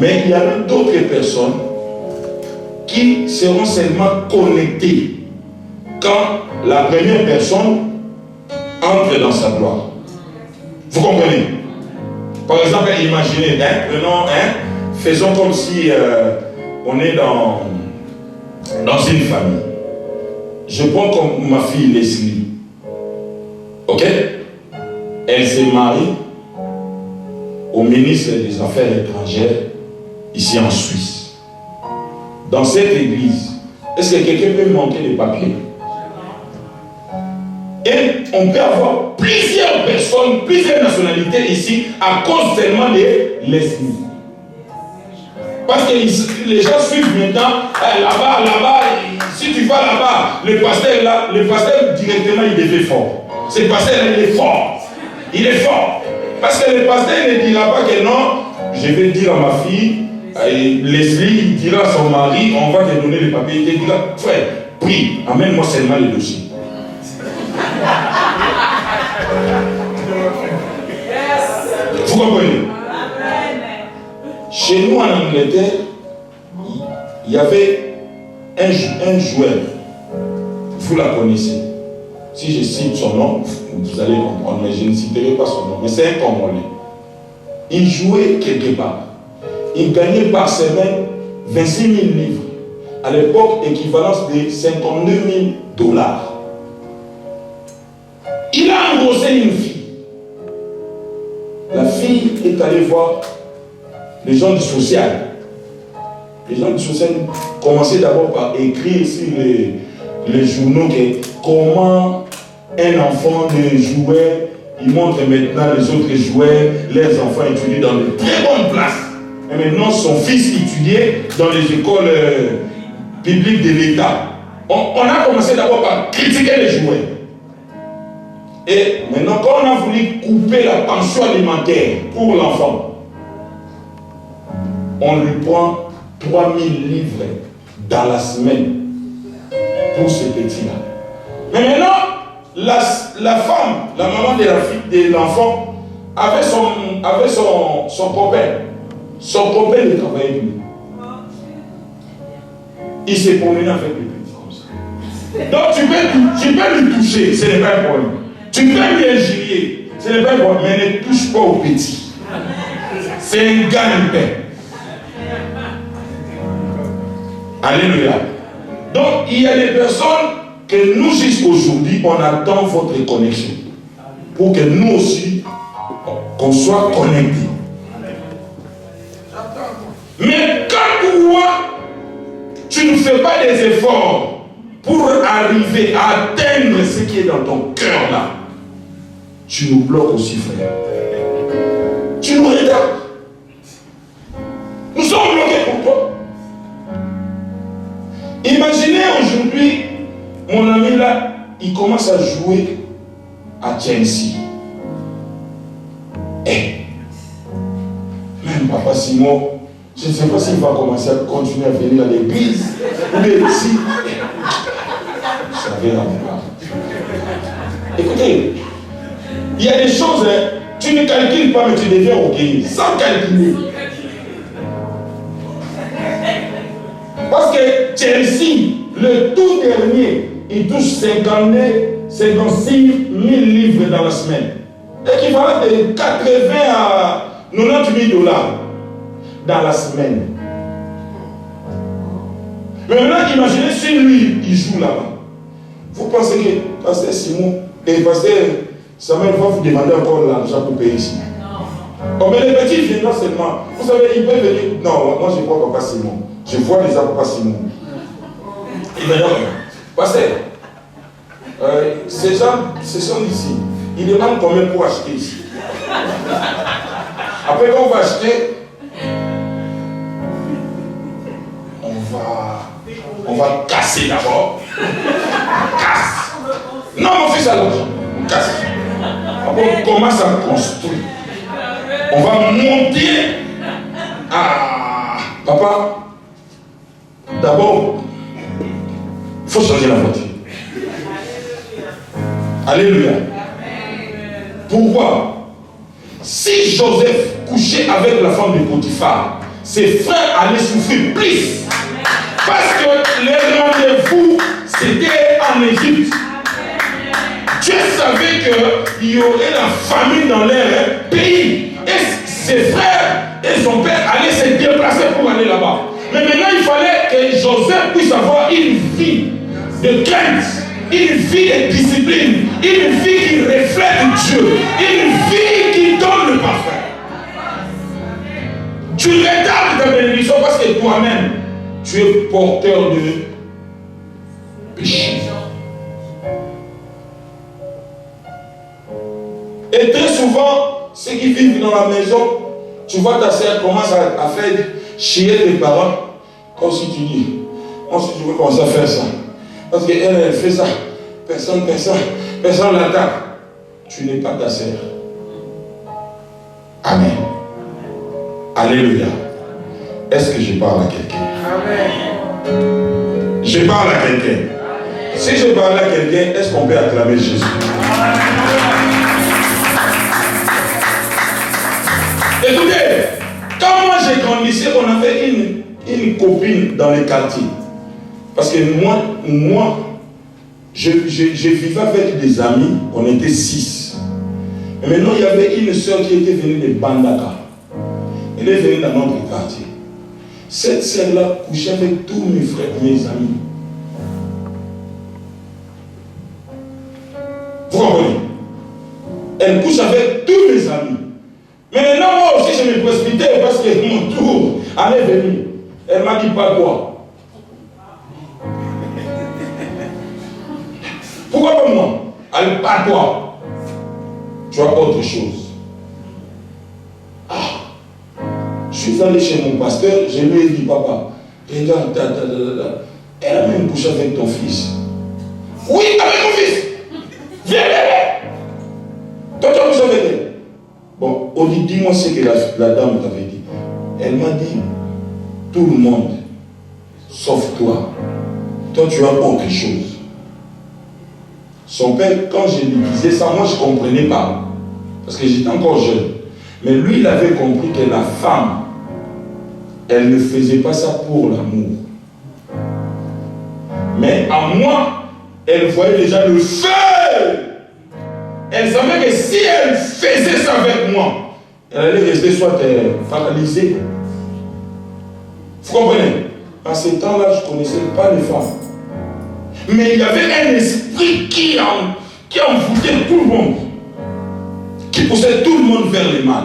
Mais il y a d'autres personnes qui seront seulement connectées quand la première personne entre dans sa gloire. Vous comprenez? Par exemple, imaginez, prenons, faisons comme si on est dans une famille. Je prends comme ma fille Leslie. Ok? Elle s'est mariée au ministre des Affaires étrangères ici en Suisse. Dans cette église, est-ce que quelqu'un peut me montrer les papiers? Et on peut avoir plusieurs personnes, plusieurs nationalités ici à cause seulement de l'esprit. Parce que les gens suivent maintenant, là-bas, si tu vas là-bas, le pasteur directement il devient fort. Ce pasteur là, il est fort. Il est fort. Parce que le pasteur ne dira pas que non, je vais dire à ma fille, Leslie dira à son mari, on va te donner les papiers. Il dira, frère, prie, amène-moi seulement les dossiers. Vous comprenez? Chez nous en Angleterre, il y avait un joueur. Vous la connaissez. Si je cite son nom, vous allez comprendre, mais je ne citerai pas son nom. Mais c'est un Congolais. Il jouait quelque part. Il gagnait par semaine 26 000 livres. À l'époque, équivalence de 52 000 $. Il a engrossé une fille. La fille est allée voir les gens du social. Les gens du social commençaient d'abord par écrire sur les journaux que comment un enfant de joueur, il montre maintenant les autres joueurs, les enfants étudient dans de très bonnes places. Et maintenant, son fils étudiait dans les écoles publiques de l'État. On a commencé d'abord par critiquer les joueurs. Et maintenant, quand on a voulu couper la pension alimentaire pour l'enfant, on lui prend 3 000 livres dans la semaine pour ce petit-là. Mais maintenant, la femme, la maman de la fille, de l'enfant, avait son copain. Son copain ne travaillait plus. Il s'est promené avec les petits comme ça. Donc tu peux lui toucher, ce n'est pas un problème. Tu peux lui injurier, ce n'est pas un problème, mais ne touche pas aux petits. C'est un gagne-pain. Alléluia. Donc il y a des personnes que nous jusqu'aujourd'hui, on attend votre connexion. Pour que nous aussi, qu'on soit connectés. Mais quand toi, tu ne fais pas des efforts pour arriver à atteindre ce qui est dans ton cœur là, tu nous bloques aussi, frère. Tu nous retardes. Nous sommes bloqués pour toi. Imaginez aujourd'hui, mon ami là, il commence à jouer à Chelsea. Et même Papa Simon, je ne sais pas s'il va commencer à continuer à venir à l'église. Ou bien ici. Vous savez là. Écoutez, il y a des choses, hein, tu ne calcules pas, mais tu deviens orgueilleux. Sans calculer. Parce que Chelsea, le tout dernier, il touche 56 000 livres dans la semaine. Équivalent de 80 à 90 000 $ dans la semaine. Mais maintenant, imaginez si lui, il joue là-bas. Vous pensez que Pasteur Simon et Pasteur Samuel va vous demander encore l'argent pour payer ici? Non. Oh, mais les petits viennent seulement. Vous savez, ils peuvent venir. Non, moi je vois Papa Simon. Je vois déjà Papa Simon. Il me demande, Pasteur, ces gens ici. Ils demandent combien pour acheter ici. Après, quand on va acheter, on va casser d'abord. Casse. Non, mon fils, alors, on casse. Après, on commence à construire. On va monter. Ah, papa, d'abord, il faut changer la voiture. Alléluia. Pourquoi? Si Joseph couchait avec la femme de Potiphar, ses frères allaient souffrir plus. Parce que les rendez-vous, c'était en Égypte. Dieu savait qu'il y aurait la famine dans leur pays. Et ses frères et son père allaient se déplacer pour aller là-bas. Mais maintenant, il fallait que Joseph puisse avoir une vie de crainte, une vie de discipline, une vie qui reflète Dieu, une vie qui donne le parfum. Tu retardes ta bénédiction parce que toi-même, tu es porteur de péché. Et très souvent, ceux qui vivent dans la maison, tu vois ta sœur commence à faire chier tes parents, comme si tu dis, moi si tu veux commencer à faire ça, parce qu'elle fait ça, personne l'attaque. Tu n'es pas ta sœur. Amen. Alléluia. Est-ce que je parle à quelqu'un? Je parle à quelqu'un. Si je parle à quelqu'un, est-ce qu'on peut acclamer Jésus? Écoutez, quand moi j'ai grandi, on avait une copine dans les quartiers. Parce que moi je vivais avec des amis, on était 6. Et maintenant, il y avait une soeur qui était venue de Bandaka. Elle est venue dans notre quartier. Cette soeur-là couchait avec tous mes frères, mes amis. Vous comprenez? Elle couche avec tous mes amis. Mais maintenant, moi aussi, je me précipitais parce que mon tour allait venir. Elle m'a dit pas quoi. Pourquoi pas moi? Elle pas toi. Tu as autre chose. Ah. Je suis allé chez mon pasteur, je lui ai dit, papa, regarde, elle a même couché avec ton fils. Oui, avec mon fils. Viens, viens. Toi, tu as couché avec elle. Bon, on dit, dis-moi ce que la dame t'avait dit. Elle m'a dit, tout le monde, sauf toi. Toi, tu as autre chose. Son père, quand je lui disais ça, moi, je ne comprenais pas. Parce que j'étais encore jeune. Mais lui, il avait compris que la femme, elle ne faisait pas ça pour l'amour. Mais à moi, elle voyait déjà le feu. Elle savait que si elle faisait ça avec moi, elle allait rester soit paralysée. Vous comprenez? À ce temps-là, je ne connaissais pas les femmes. Mais il y avait un esprit qui envoûtait tout le monde. Qui poussait tout le monde vers le mal.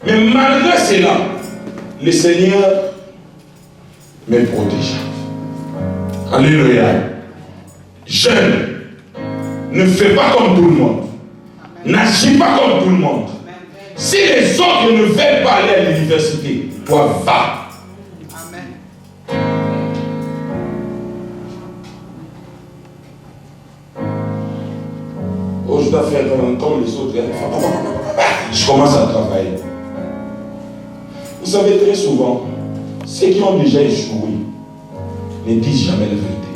Mais malgré cela, le Seigneur me protégea. Alléluia. Jeune, ne fais pas comme tout le monde. N'agis pas comme tout le monde. Si les autres ne veulent pas aller à l'université, toi va. Oh, je dois faire comme les autres. Je commence à travailler. Vous savez, très souvent, ceux qui ont déjà échoué ne disent jamais la vérité.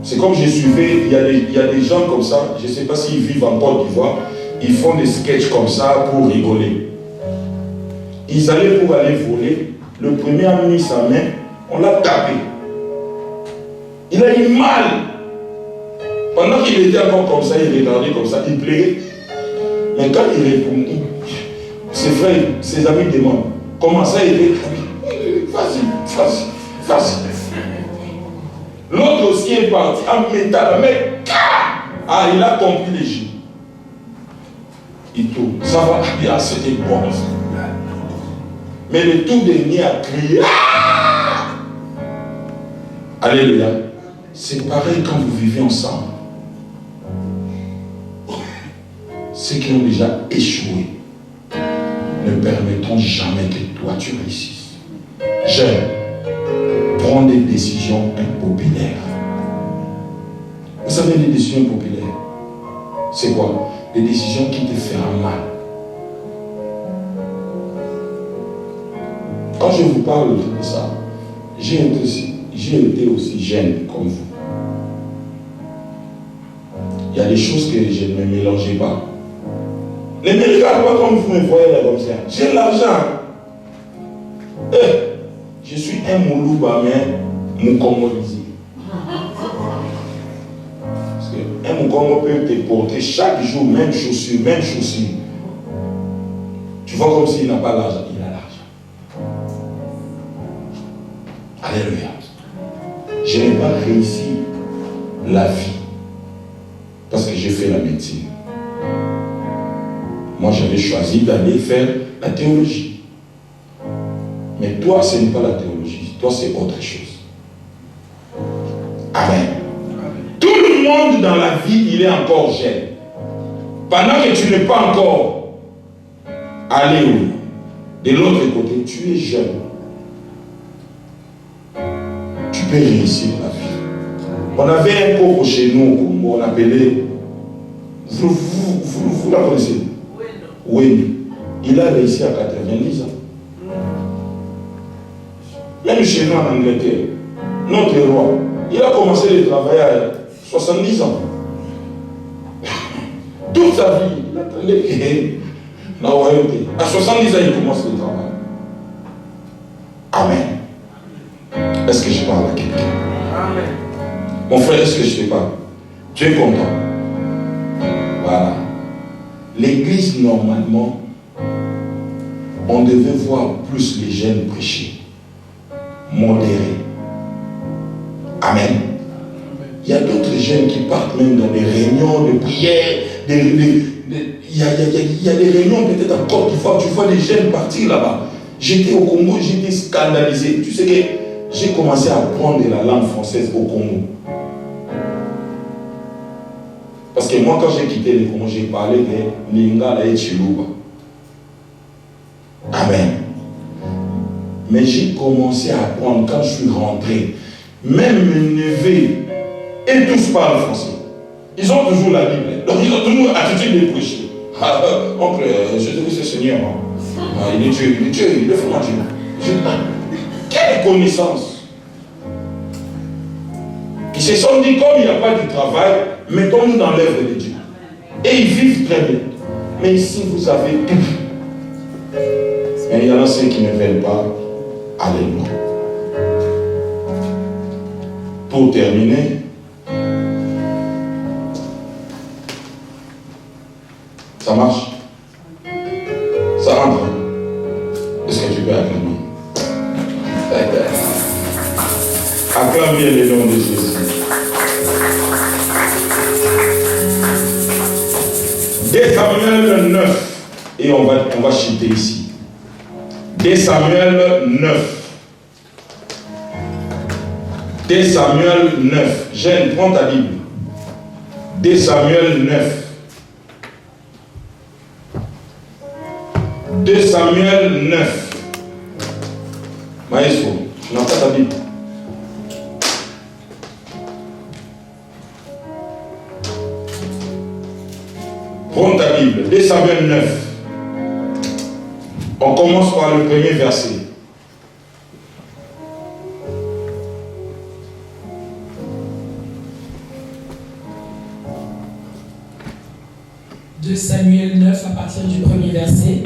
C'est comme je suivais, il y a des gens comme ça, je ne sais pas s'ils vivent en Côte d'Ivoire, ils font des sketchs comme ça pour rigoler. Ils allaient pour aller voler, le premier a mis sa main, on l'a tapé. Il a eu mal. Pendant qu'il était encore comme ça, il regardait comme ça, il plairait. Mais quand il répondait, ses frères, ses amis demandent, comment ça il est? Vas-y. L'autre aussi est parti en métal, mais ah, il a compris les jeux. Il tourne, ça va bien, c'était bon. Mais le tout dernier a crié. Ah! Alléluia. C'est pareil quand vous vivez ensemble. Ceux qui ont déjà échoué ne permettront jamais que toi tu réussisses. Jeune, prends des décisions impopulaires. Vous savez, les décisions impopulaires, c'est quoi? Des décisions qui te feront mal. Quand je vous parle de ça, j'ai été aussi jeune comme vous. Il y a des choses que je ne mélangeais pas. Ne me regardez pas comme vous me voyez là comme ça. J'ai l'argent. Je suis un Moulouba, mais Moukongolisé. Parce qu'un Moukongo peut te porter chaque jour, même chaussure. Tu vois comme s'il n'a pas l'argent. Il a l'argent. Alléluia. Je n'ai pas réussi la vie parce que j'ai fait la médecine. Moi, j'avais choisi d'aller faire la théologie. Mais toi, ce n'est pas la théologie. Toi, c'est autre chose. Amen. Tout le monde dans la vie, il est encore jeune. Pendant que tu n'es pas encore allé de l'autre côté, tu es jeune. Tu peux réussir la vie. On avait un coco chez nous au Congo, on appelait... Vous la connaissez? Oui. Il a réussi à 90 ans. Même chez nous en Angleterre, notre roi, il a commencé le travail à 70 ans. Toute sa vie, il attendait la royauté. À 70 ans, il commence le travail. Amen. Est-ce que je parle à quelqu'un? Amen. Mon frère, est-ce que je te parle? Tu es content? Voilà. L'église, normalement, on devait voir plus les jeunes prêcher, modérés. Amen. Il y a d'autres jeunes qui partent même dans des réunions de prière. Il y a des réunions peut-être en Côte d'Ivoire. Tu vois les jeunes partir là-bas. J'étais au Congo, j'étais scandalisé. Tu sais que j'ai commencé à apprendre la langue française au Congo. Parce que moi, quand j'ai quitté le Congo, j'ai parlé de Lingala et Chiluba. Amen. Mais j'ai commencé à apprendre quand je suis rentré. Même mes neveux, et tous parlent français. Ils ont toujours la Bible. Donc ils ont toujours l'attitude de prêcher. Ah, oncle, je te dis ce Seigneur. Ah, il est Dieu, il est vraiment Dieu. Quelle connaissance! Ils se sont dit, comme il n'y a pas de travail, mettons-nous dans l'œuvre de Dieu. Et ils vivent très bien. Mais ici, vous avez tout. Mais il y en a ceux qui ne veulent pas aller loin. Pour terminer, ça marche? Ça rentre? Est-ce que tu peux acclamer? Acclame bien le nom de Jésus. 2 Samuel 9. Et on va chuter ici. 2 Samuel 9. 2 Samuel 9. Jeanne, prends ta Bible. 2 Samuel 9. 2 Samuel 9. Maestro, tu n'as pas ta Bible. Prends ta Bible. 2 Samuel 9. On commence par le premier verset. De Samuel 9 à partir du premier verset.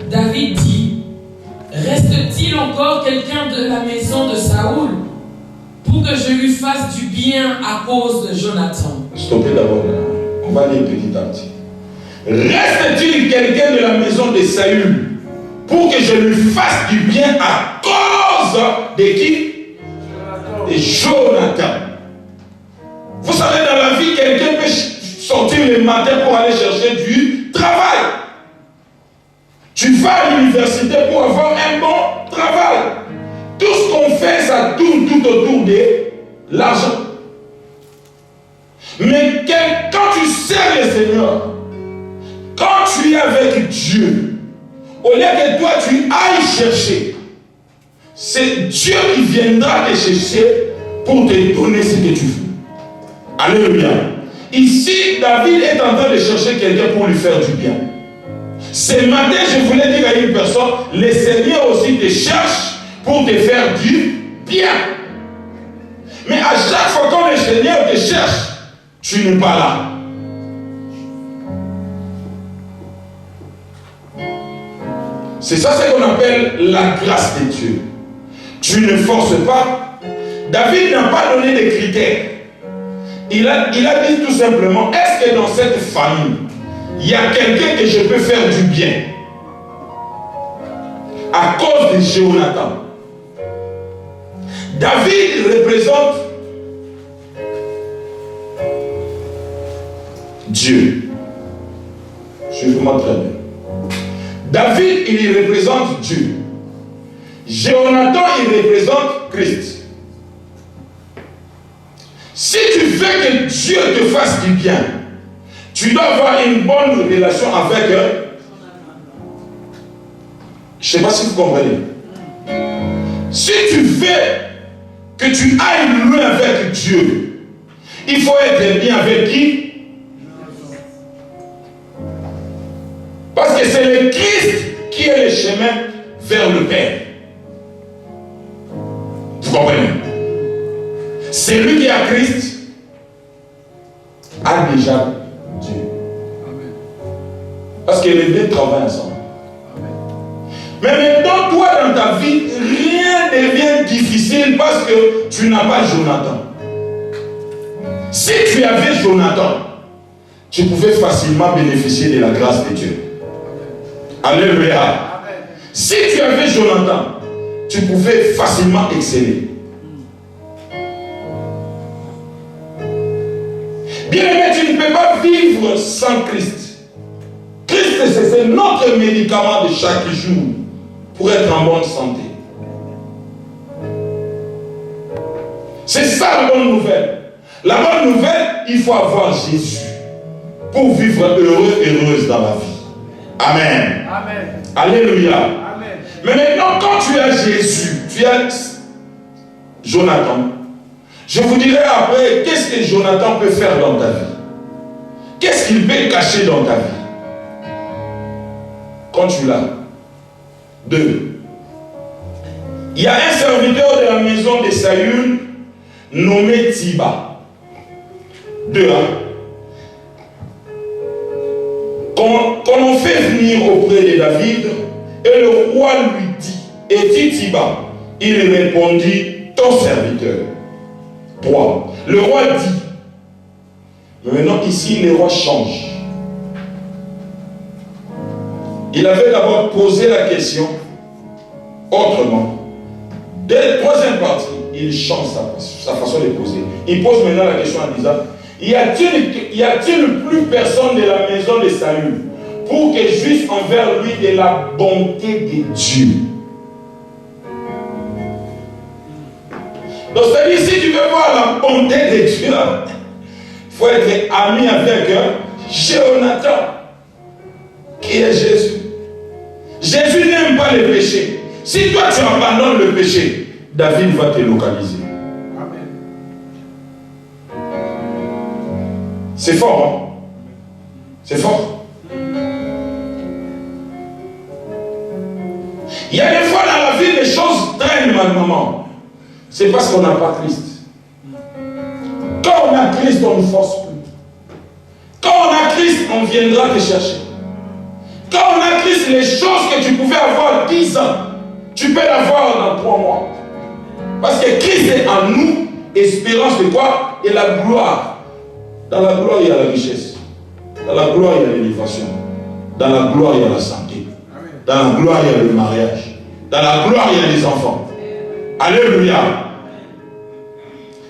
David dit: reste-t-il encore quelqu'un de la maison de Saoul pour que je lui fasse du bien à cause de Jonathan? Stoppez d'abord là. On va aller petit à petit. Reste-t-il quelqu'un de la maison de Saül pour que je lui fasse du bien à cause de qui? De Jonathan. Vous savez, dans la vie, quelqu'un peut sortir le matin pour aller chercher du travail. Tu vas à l'université pour avoir un bon travail. Tout ce qu'on fait, ça tourne tout autour de l'argent. Mais quand tu sers le Seigneur, quand tu es avec Dieu, au lieu que toi tu ailles chercher, c'est Dieu qui viendra te chercher pour te donner ce que tu veux. Alléluia. Ici, David est en train de chercher quelqu'un pour lui faire du bien. Ce matin, je voulais dire à une personne, le Seigneur aussi te cherche pour te faire du bien. Mais à chaque fois que le Seigneur te cherche, tu n'es pas là. C'est ça ce qu'on appelle la grâce de Dieu. Tu ne forces pas. David n'a pas donné de critères. Il a dit tout simplement, est-ce que dans cette famille, il y a quelqu'un que je peux faire du bien à cause de Jonathan? David représente Dieu. Suivez-moi très bien. David, il représente Dieu. Jonathan, il représente Christ. Si tu veux que Dieu te fasse du bien, tu dois avoir une bonne relation avec eux. Je ne sais pas si vous comprenez. Si tu veux que tu ailles loin avec Dieu, il faut être bien avec qui? Parce que c'est le Christ qui est le chemin vers le Père. a Christ a déjà Dieu. Parce que les deux travaillent ensemble. Mais maintenant, toi, dans ta vie, rien ne devient difficile parce que tu n'as pas Jonathan. Si tu avais Jonathan, tu pouvais facilement bénéficier de la grâce de Dieu. Alléluia. Si tu avais Jonathan, tu pouvais facilement exceller. Bien-aimé, tu ne peux pas vivre sans Christ. Christ, c'est notre médicament de chaque jour pour être en bonne santé. C'est ça la bonne nouvelle. La bonne nouvelle, il faut avoir Jésus pour vivre heureux et heureuse dans la vie. Amen. Amen. Alléluia. Amen. Mais maintenant, quand tu as Jésus, tu as Jonathan. Je vous dirai après, qu'est-ce que Jonathan peut faire dans ta vie? Qu'est-ce qu'il peut cacher dans ta vie? Quand tu l'as. 2. Il y a un serviteur de la maison de Saül nommé Tiba. 2. Quand on fait venir auprès de David, et le roi lui dit, es-tu Tiba? Il répondit, ton serviteur. 3. Le roi dit, mais maintenant ici le roi change. Il avait d'abord posé la question autrement. Dès la troisième partie, il change sa façon de poser. Il pose maintenant la question en disant, y a-t-il plus personne de la maison de Saül pour que j'uisse envers lui de la bonté de Dieu? Donc c'est-à-dire, si tu veux voir la bonté de Dieu, il faut être ami avec Jonathan, qui est Jésus. Jésus n'aime pas le péché. Si toi tu abandonnes le péché, David va te localiser. Amen. C'est fort, hein? C'est fort. Il y a des fois dans la vie, les choses traînent maintenant. C'est parce qu'on n'a pas Christ. Quand on a Christ, on ne force plus. Quand on a Christ, on viendra te chercher. Quand on a Christ, les choses que tu pouvais avoir 10 ans, tu peux l'avoir dans 3 mois. Parce que Christ est en nous, espérance de quoi? Et la gloire. Dans la gloire, il y a la richesse. Dans la gloire, il y a l'élévation. Dans la gloire, il y a la santé. Dans la gloire, il y a le mariage. Dans la gloire, il y a les enfants. Alléluia.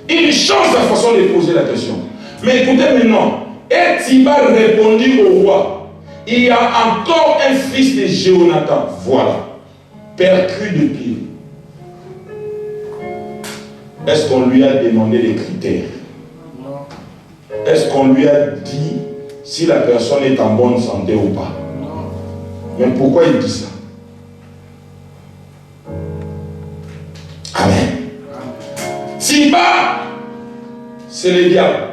Il change sa façon de poser la question. Mais écoutez maintenant, et Tiba répondit au roi, il y a encore un fils de Jonathan, voilà, percru de pied. Est-ce qu'on lui a demandé les critères? Non. Est-ce qu'on lui a dit si la personne est en bonne santé ou pas? Non. Mais pourquoi il dit ça? Amen. Tiba, c'est le diable.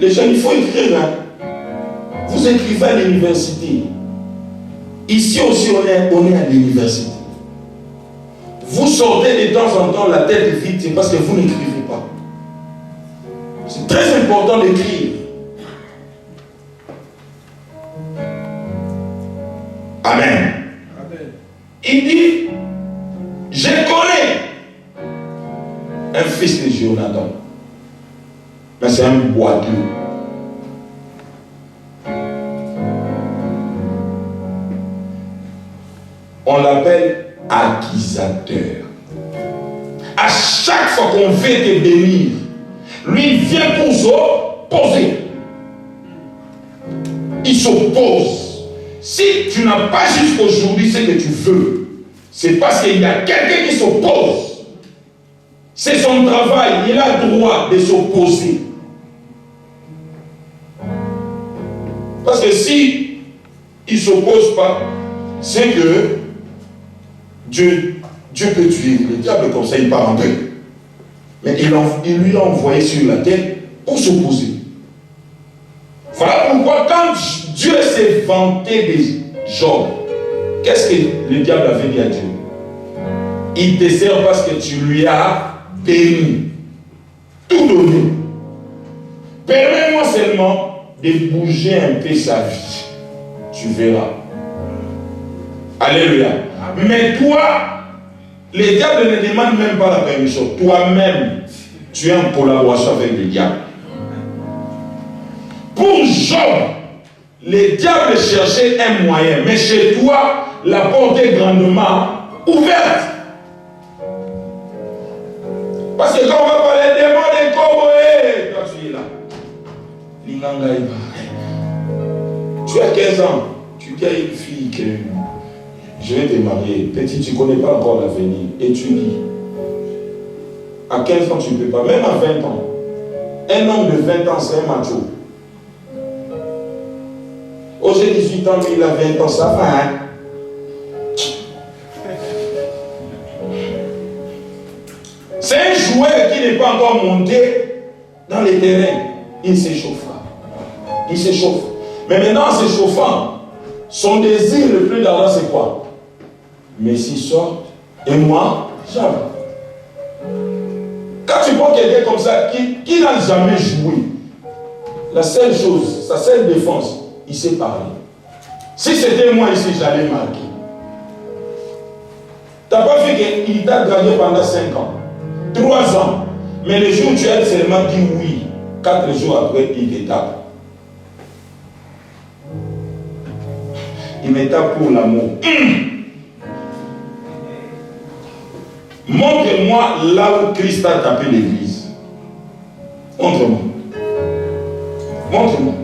Les gens, il faut écrire. Hein? Vous écrivez à l'université. Ici aussi, on est à l'université. Vous sortez de temps en temps la tête vide, c'est parce que vous n'écrivez pas. C'est très important d'écrire. Amen. Amen. Il dit, je connais un fils de Jonathan. Mais c'est un boiteux. On l'appelle accusateur. À chaque fois qu'on veut te bénir, lui vient pour s'opposer. Il s'oppose. Si tu n'as pas jusqu'aujourd'hui ce que tu veux, c'est parce qu'il y a quelqu'un qui s'oppose. C'est son travail. Il a le droit de s'opposer. Parce que si il ne s'oppose pas, c'est que Dieu peut tuer. Le diable comme ça, il part en deux. Mais il lui a envoyé sur la terre pour s'opposer. Voilà pourquoi quand Dieu s'est vanté des Job, qu'est-ce que le diable avait dit à Dieu? Il te sert parce que tu lui as béni. Tout donné. Permets-moi seulement de bouger un peu sa vie. Tu verras. Alléluia. Mais toi, les diables ne demandent même pas la permission. Toi-même, tu es en collaboration avec les diables. Pour Job, les diables cherchaient un moyen. Mais chez toi, la porte est grandement ouverte. Parce que quand on va parler des démons des Koboé, toi tu es là. Linganga Iba. Tu as 15 ans, tu dis à une fille que je vais te marier. Petit, tu ne connais pas encore l'avenir. Étudie. À 15 ans, tu ne peux pas. Même à 20 ans. Un homme de 20 ans, c'est un macho. Oh, j'ai 18 ans, mais il a 20 ans, ça va, hein? C'est un joueur qui n'est pas encore monté dans les terrains. Il s'échauffera. Il s'échauffe. Mais maintenant, en s'échauffant, son désir le plus ardent, c'est quoi? Messi sort et moi, jamais. Quand tu prends quelqu'un comme ça, qui n'a jamais joué, la seule chose, sa seule défense, il sait parler. Si c'était moi ici, j'allais marquer. Tu n'as pas vu qu'il t'a gagné pendant 5 ans, 3 ans. Mais le jour où tu as seulement dit oui, 4 jours après, il te tape. Il me tape pour l'amour. Montre-moi là où Christ a tapé l'église. Montre-moi. Montre-moi.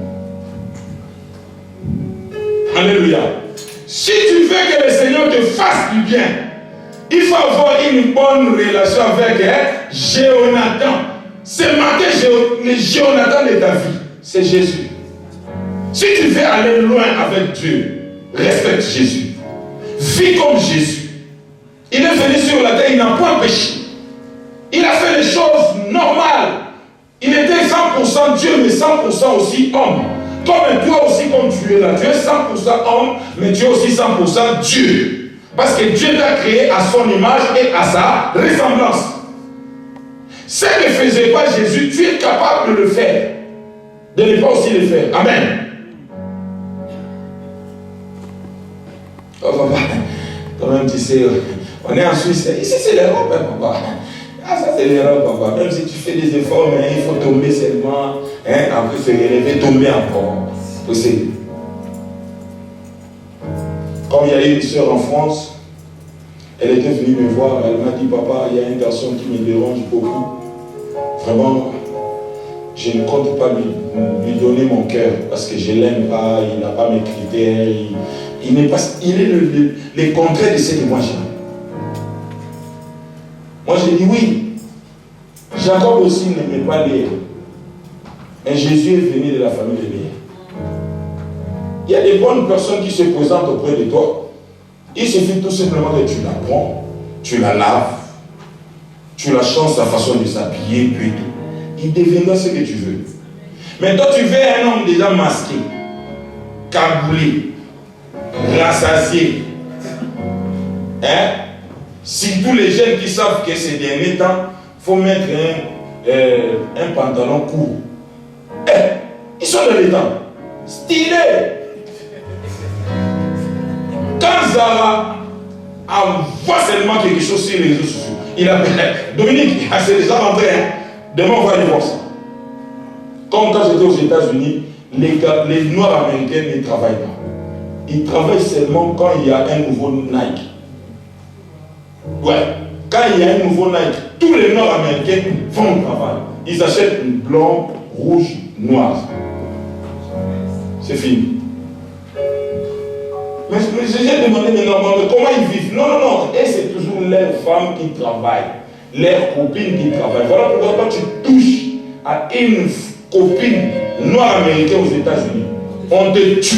Alléluia. Si tu veux que le Seigneur te fasse du bien, il faut avoir une bonne relation avec Jonathan. C'est marqué le Jonathan de ta vie. C'est Jésus. Si tu veux aller loin avec Dieu, respecte Jésus. Vis comme Jésus. Il est venu sur la terre, il n'a point péché. Il a fait les choses normales. Il était 100% Dieu, mais 100% aussi homme. Comme toi aussi, comme tu es là, tu es 100% homme, mais tu es aussi 100% Dieu. Parce que Dieu t'a créé à son image et à sa ressemblance. Ce que ne faisait pas Jésus, tu es capable de le faire. De ne pas aussi le faire. Amen. Oh papa, toi-même tu sais, on est en Suisse, ici c'est l'Europe, hein, papa. Ah, ça c'est l'Europe, papa. Même si tu fais des efforts, mais il faut tomber seulement, hein, après se relever, tomber encore. Possible. Comme il y a une soeur en France, elle était venue me voir, elle m'a dit, papa, il y a une personne qui me dérange beaucoup. Vraiment, je ne compte pas lui donner mon cœur parce que je ne l'aime pas, il n'a pas mes critères, il est le contraire de ce que moi j'aime. Moi j'ai dit oui. Jacob aussi n'aimait pas Léa. Mais Jésus est venu de la famille de Léa. Il y a des bonnes personnes qui se présentent auprès de toi. Il suffit tout simplement que tu la prends, tu la laves, tu la changes sa façon de s'habiller, puis tout. Il deviendra ce que tu veux. Mais toi tu veux un homme déjà masqué, cagoulé, rassasié. Hein? Si tous les jeunes qui savent que ces derniers temps, il faut mettre un pantalon court. Ils sont dans les temps. Stylé. Quand Zara envoie seulement quelque chose sur les réseaux sociaux, il appelle Dominique, c'est déjà rentré. Hein? Demain, on va aller voir ça. Comme quand j'étais aux États-Unis, les Noirs américains ne travaillent pas. Ils travaillent seulement quand il y a un nouveau Nike. Ouais, quand il y a un nouveau Nike, tous les Noirs américains vont au travail. Ils achètent blanc, rouge, noir. C'est fini. Mais j'ai demandé, mais normalement, comment ils vivent? Non, non, non. Et c'est toujours leurs femmes qui travaillent, leurs copines qui travaillent. Voilà pourquoi quand tu touches à une copine noire américaine aux États-Unis, on te tue.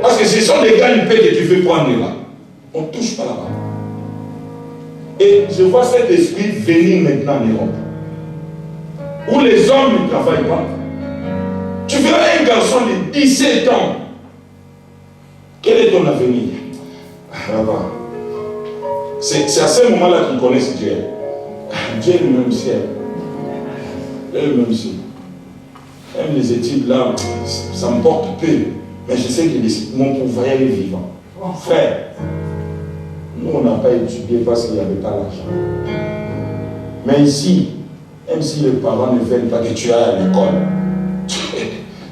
Parce que ce sont des gars une paix que tu veux prendre là. On ne touche pas là-bas. Et je vois cet esprit venir maintenant en Europe. Où les hommes ne travaillent pas. Tu verras un garçon de 17 ans. Quel est ton avenir? Là-bas. C'est à ce moment-là qu'ils connaissent Dieu. Dieu lui-même sait. Lui-même sait. Même les études là, ça me porte peu. Mais je sais que mon pouvoir est vivant. Frère, nous on n'a pas étudié parce qu'il n'y avait pas l'argent. Mais ici, même si les parents ne veulent pas que tu ailles à l'école,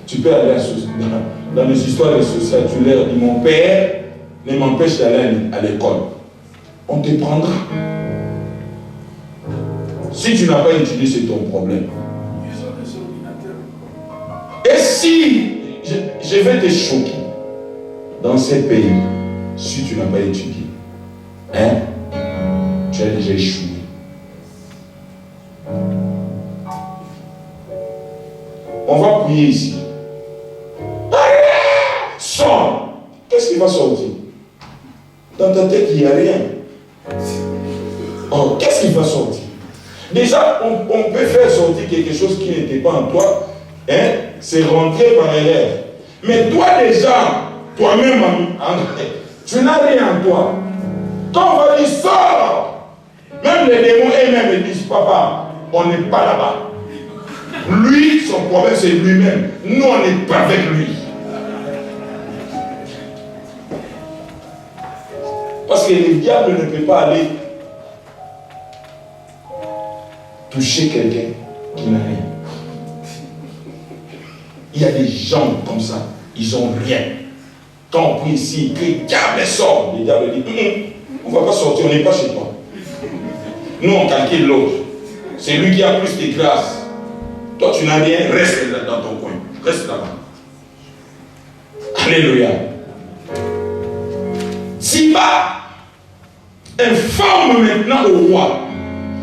tu peux aller dans les histoires sociales, tu leur dis mon père ne m'empêche d'aller à l'école. On te prendra. Si tu n'as pas étudié, c'est ton problème. Et si je vais te choquer dans ces pays, si tu n'as pas étudié, hein, tu as déjà échoué. On va prier ici. Sors. Qu'est-ce qui va sortir? Dans ta tête, il n'y a rien. Oh, qu'est-ce qui va sortir? Déjà, on peut faire sortir quelque chose qui n'était pas en toi. Hein? C'est rentrer par erreur. Mais toi déjà, toi-même, tu n'as rien en toi. Quand on va dire sors, même les démons eux-mêmes disent papa, on n'est pas là-bas. Lui, son problème c'est lui-même. Nous, on n'est pas avec lui. Parce que le diable ne peut pas aller toucher quelqu'un qui n'a rien. Il y a des gens comme ça, ils n'ont rien. Quand on prie ici, que diable sort, le diable dit on ne va pas sortir, on n'est pas chez toi. Nous, on calcule l'autre. C'est lui qui a plus de grâce. Toi, tu n'as rien, reste là dans ton coin. Reste là-bas. Alléluia. Ziba informe maintenant au roi.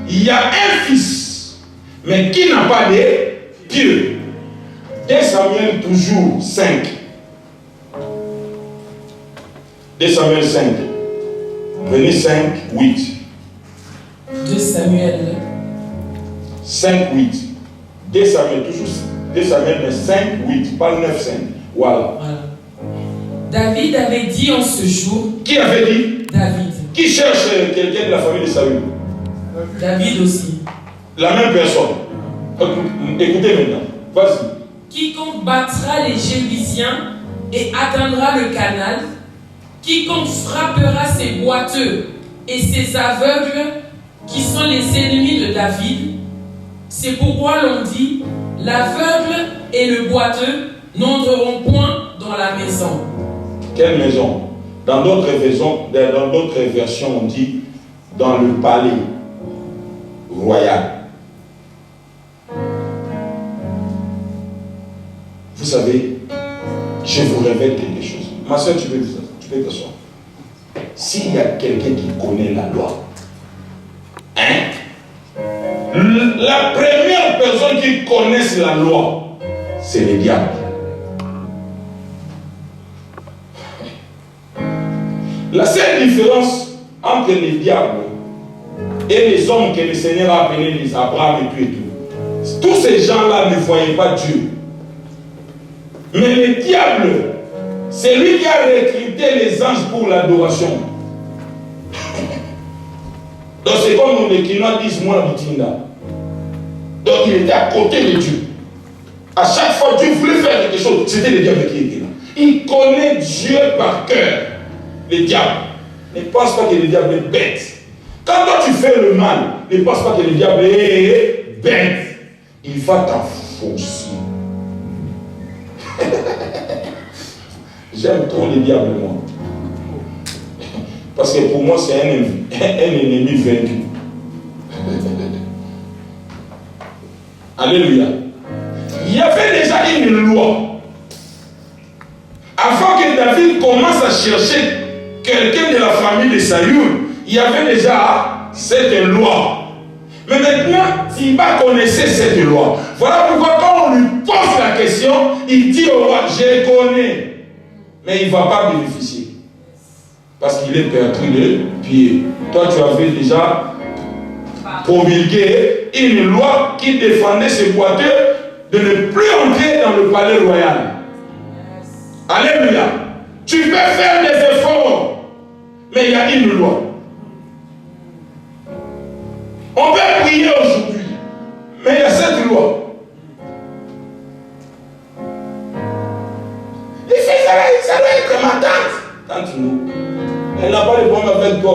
Il y a un fils, mais qui n'a pas de Dieu. 2 Samuel toujours 5. 2 Samuel 5. Venez 5, 8. 2 Samuel 5, 8. 2 Samuel, toujours 2 Samuel, mais 5, 8, pas 9, 5. Voilà. David avait dit en ce jour. Qui avait dit? David. Qui cherche quelqu'un de la famille de Saül? David aussi. La même personne. Écoutez maintenant. Vas-y. Quiconque battra les Jébusiens et atteindra le canal, quiconque frappera ses boiteux et ses aveugles, qui sont les ennemis de David, c'est pourquoi l'on dit, l'aveugle et le boiteux n'entreront point dans la maison. Quelle maison? Dans d'autres versions, on dit dans le palais royal. Vous savez, je vous révèle quelque chose. Ma soeur, tu peux t'asseoir. S'il y a quelqu'un qui connaît la loi, hein? La première personne qui connaît la loi, c'est le diable. La seule différence entre les diables et les hommes que le Seigneur a appelés les Abraham et tout, tous ces gens-là ne voyaient pas Dieu. Mais le diable, c'est lui qui a recruté les anges pour l'adoration. Donc c'est comme les Kinois disent moi Bitinda. Donc il était à côté de Dieu. À chaque fois Dieu voulait faire quelque chose, c'était le diable qui était là. Il connaît Dieu par cœur. Le diable. Ne pense pas que le diable est bête. Quand toi tu fais le mal, ne pense pas que le diable est bête. Il va t'enfoncer. J'aime trop le diable, moi. Parce que pour moi, c'est un ennemi vaincu. Alléluia. Il y avait déjà une loi. Avant que David commence à chercher quelqu'un de la famille de Saül, il y avait déjà cette loi. Mais maintenant, Ziba connaissait cette loi. Voilà pourquoi quand on lui pose la question, il dit au roi, je connais. Mais il ne va pas bénéficier. Parce qu'il est perdu de pied. Toi, tu avais déjà promulgué une loi qui défendait ses boiteux de ne plus entrer dans le palais royal. Alléluia. Tu peux faire des efforts, mais il y a une loi. On peut prier aujourd'hui, mais il y a cette loi. Il fait ça doit être ma tante. Tante nous. Elle n'a pas de problème avec toi.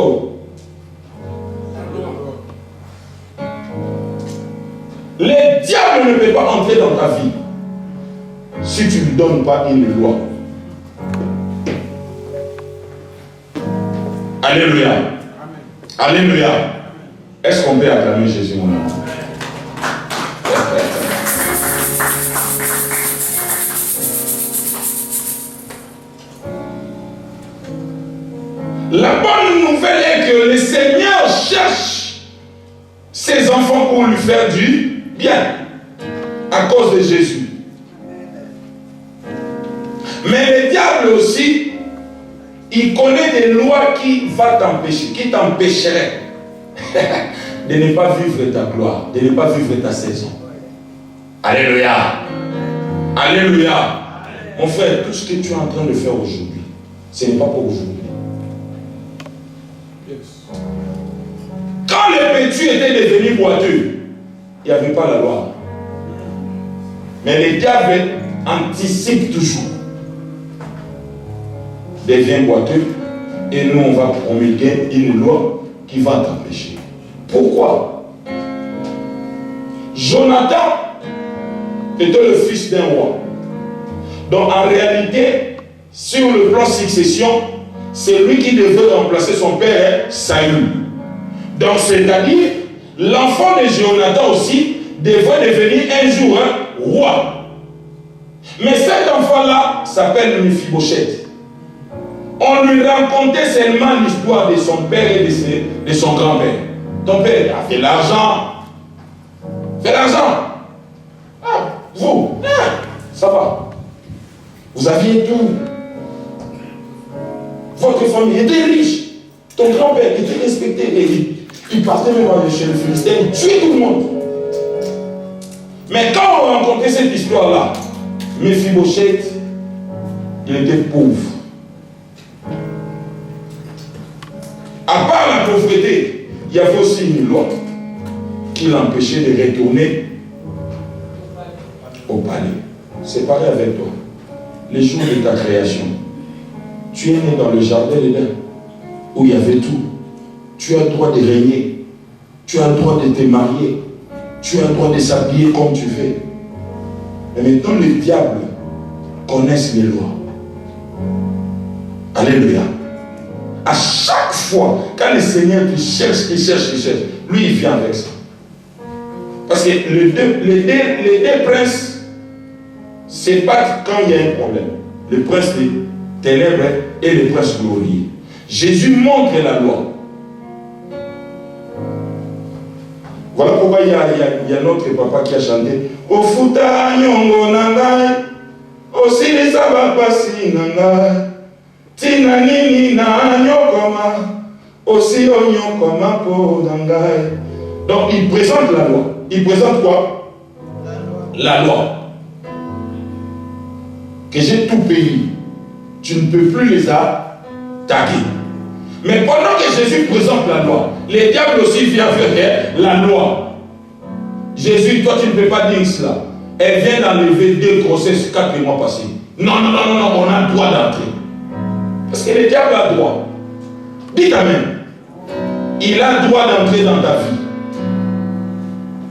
Le diable ne peut pas entrer dans ta vie si tu ne lui donnes pas une loi. Alléluia. Alléluia. Est-ce qu'on peut acclamer Jésus, mon ami? La bonne nouvelle est que le Seigneur cherche ses enfants pour lui faire du bien à cause de Jésus. Mais le diable aussi, il connaît des lois qui vont t'empêcher, qui t'empêcheraient de ne pas vivre ta gloire, de ne pas vivre ta saison. Alléluia. Alléluia. Mon frère, tout ce que tu es en train de faire aujourd'hui, ce n'est pas pour aujourd'hui. Quand le pétu était devenu boiteux, il n'y avait pas la loi. Mais le diable anticipe toujours. Devient boiteux et nous on va promulguer une loi qui va t'empêcher. Pourquoi? Jonathan était le fils d'un roi. Donc en réalité, sur le plan succession, c'est lui qui devait remplacer son père Saül. Donc c'est-à-dire, l'enfant de Jonathan aussi devrait devenir un jour un roi. Mais cet enfant-là s'appelle Mephibosheth. On lui racontait seulement l'histoire de son père et de son grand-père. Ton père a fait l'argent. Fait l'argent. Ah, vous, ça va. Vous aviez tout. Votre famille était riche. Ton grand-père était respecté. Et il partait même chez le Philistin, il tuait tout le monde. Mais quand on rencontrait cette histoire-là, Mephibosheth, il était pauvre. À part la pauvreté, il y avait aussi une loi qui l'empêchait de retourner au palais. C'est pareil avec toi. Les jours de ta création, tu es né dans le jardin d'Éden où il y avait tout. Tu as le droit de régner. Tu as le droit de te marier. Tu as le droit de s'habiller comme tu veux. Mais maintenant, le diable connaît les lois. Alléluia. À chaque fois, quand le Seigneur te cherche, lui, il vient avec ça. Parce que les deux princes se battent quand il y a un problème. Le prince des ténèbres et le prince glorieux. Jésus montre la loi. Voilà pourquoi il y a notre papa qui a chanté Au futa nyongo nangai, aussi les sabapasi nangai, tina nini na nyokoma, aussi onyokoma po nangai. Donc il présente la loi. Il présente quoi? La loi. Que j'ai tout payé. Tu ne peux plus les attaquer. Mais pendant que Jésus présente la loi, les diables aussi viennent faire la loi. Jésus, toi tu ne peux pas dire cela. Elle vient d'enlever 2 grossesses 4 mois passés. Non, on a le droit d'entrer. Parce que le diable a le droit. Dites amen. Il a le droit d'entrer dans ta vie.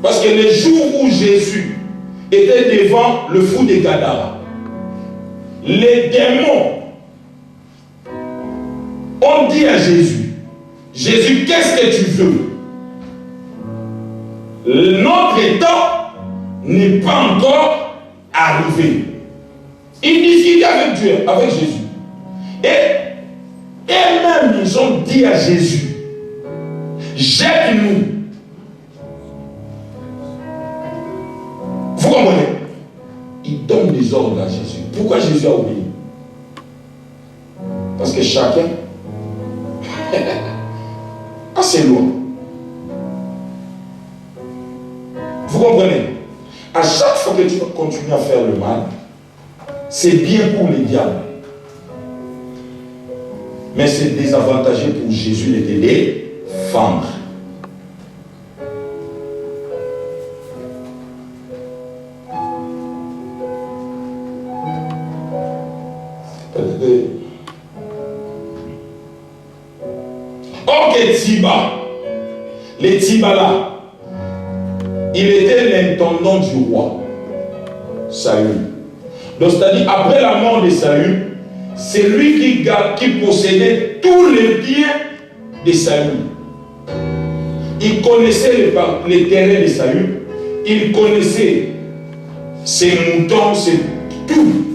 Parce que le jour où Jésus était devant le fou de Gadara, les démons ont dit à Jésus, Jésus, qu'est-ce que tu veux? Notre temps n'est pas encore arrivé. Ils discutaient avec Dieu, avec Jésus. Et eux-mêmes, ils ont dit à Jésus, jette-nous. Vous comprenez? Ils donnent des ordres à Jésus. Pourquoi Jésus a obéi? Parce que chacun a ses lois. Vous comprenez? À chaque fois que tu vas continuer à faire le mal, c'est bien pour les diables. Mais c'est désavantageux pour Jésus de te défendre. que Tiba, les Tibala, il était l'intendant du roi Saül. Donc c'est-à-dire après la mort de Saül, c'est lui qui possédait tous les biens de Saül. Il connaissait les terrains de Saül, il connaissait ses moutons, tout.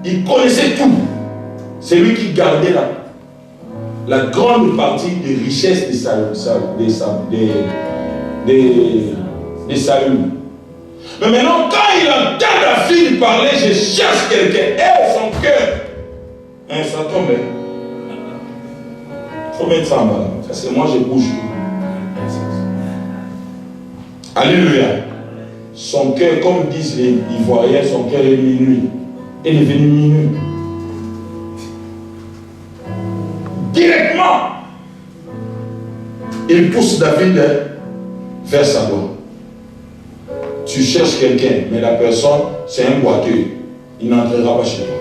Il connaissait tout. C'est lui qui gardait la grande partie des richesses de Saül. Mais maintenant, quand il entend David parler, je cherche quelqu'un. Et son cœur. Hein, ça tombe. Il faut mettre ça en bas. Parce que moi, je bouge tout. Alléluia. Son cœur, comme disent les Ivoiriens, son cœur est minuit. Il est devenu minuit. Directement, il pousse David vers sa voie. Tu cherches quelqu'un, mais la personne, c'est un boiteux. Il n'entrera pas chez toi.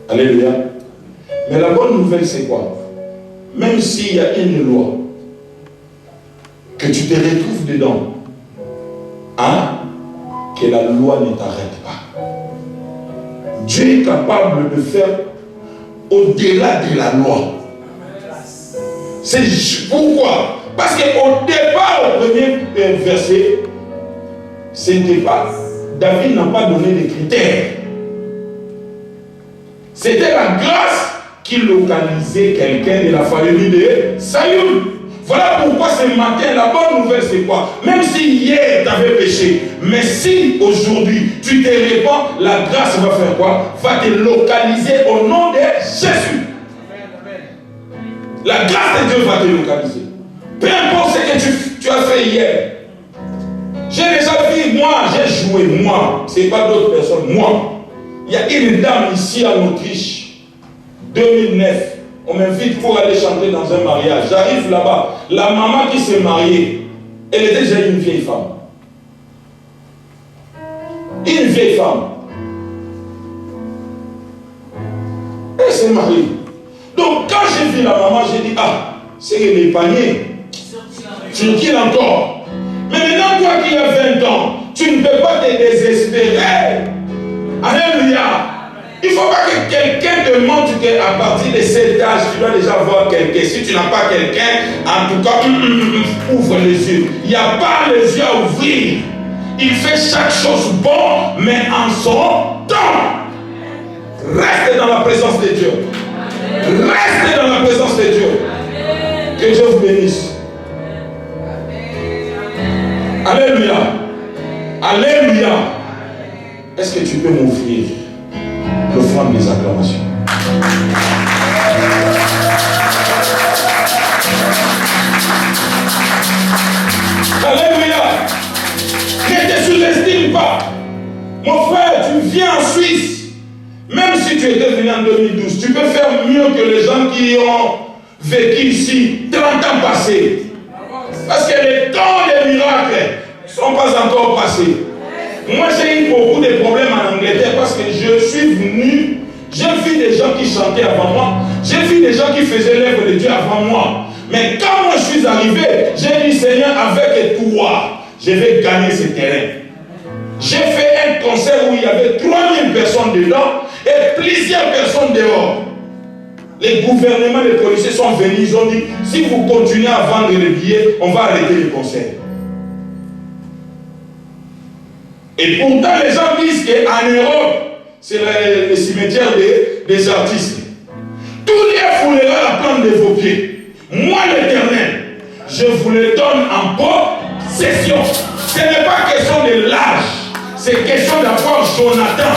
Alléluia. Mais la bonne nouvelle, c'est quoi? Même s'il y a une loi, que tu te retrouves dedans, hein, que la loi ne t'arrête pas. Dieu est capable de faire au-delà de la loi. C'est pourquoi? Parce qu'au départ, au premier verset, c'était pas, David n'a pas donné les critères. C'était la grâce qui localisait quelqu'un de la famille de Saül. Voilà pourquoi ce matin, la bonne nouvelle c'est quoi? Même si hier tu avais péché, mais si aujourd'hui tu te répands, la grâce va faire quoi? Va te localiser au nom de Jésus. La grâce de Dieu va te localiser. Peu importe ce que tu as fait hier. J'ai déjà vu, moi, j'ai joué, moi. Ce n'est pas d'autres personnes, moi. Il y a une dame ici en Autriche, 2009. On m'invite pour aller chanter dans un mariage. J'arrive là-bas. La maman qui s'est mariée, elle était déjà une vieille femme. Une vieille femme. Elle s'est mariée. Donc quand j'ai vu la maman, j'ai dit, ah, c'est les paniers. Sur-t-il encore? Mais maintenant, toi qui as 20 ans, tu ne peux pas te désespérer. Alléluia. Il ne faut pas que quelqu'un te montre qu'à partir de cet âge, tu dois déjà voir quelqu'un. Si tu n'as pas quelqu'un, en tout cas, ouvre les yeux. Il n'y a pas les yeux à ouvrir. Il fait chaque chose bon, mais en son temps. Reste dans la présence de Dieu. Restez dans la présence de Dieu. Que Dieu vous bénisse. Alléluia. Alléluia. Est-ce que tu peux m'offrir l'offrande des acclamations? Alléluia. Ne te sous-estime pas. Mon frère, tu viens en Suisse. Même si tu étais venu en 2012, tu peux faire mieux que les gens qui ont vécu ici 30 ans passés. Parce que les temps des miracles ne sont pas encore passés. Moi, j'ai eu beaucoup de problèmes en Angleterre parce que je suis venu, j'ai vu des gens qui chantaient avant moi, j'ai vu des gens qui faisaient l'œuvre de Dieu avant moi. Mais quand moi je suis arrivé, j'ai dit, Seigneur, avec toi, je vais gagner ce terrain. J'ai fait un concert où il y avait 3000 personnes dedans et plusieurs personnes dehors. Les gouvernements, les policiers sont venus, ils ont dit, si vous continuez à vendre les billets, on va arrêter le concert. Et pourtant, les gens disent qu'en Europe, c'est le cimetière des artistes. Tous les foulera la plante de vos pieds. Moi, l'Éternel, je vous le donne en possession. Ce n'est pas question de l'âge, c'est question d'avoir Jonathan.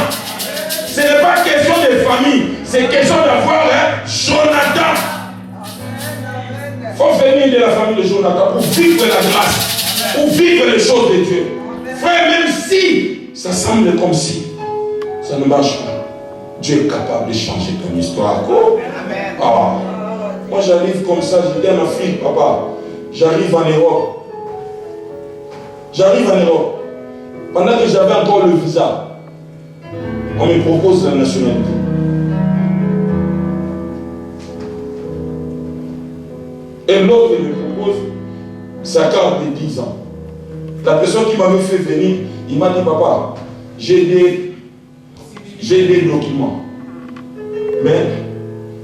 Ce n'est pas question de famille, c'est question d'avoir Jonathan. Il faut venir de la famille de Jonathan pour vivre la grâce, pour vivre les choses de Dieu. Frère, même si ça semble comme si ça ne marche pas, Dieu est capable de changer ton histoire. Oh. Ah. Moi j'arrive comme ça, j'étais en Afrique, papa. J'arrive en Europe. J'arrive en Europe. Pendant que j'avais encore le visa, on me propose la nationalité. Et l'autre me propose sa carte de 10 ans. La personne qui m'avait fait venir, il m'a dit, papa, j'ai des documents. Mais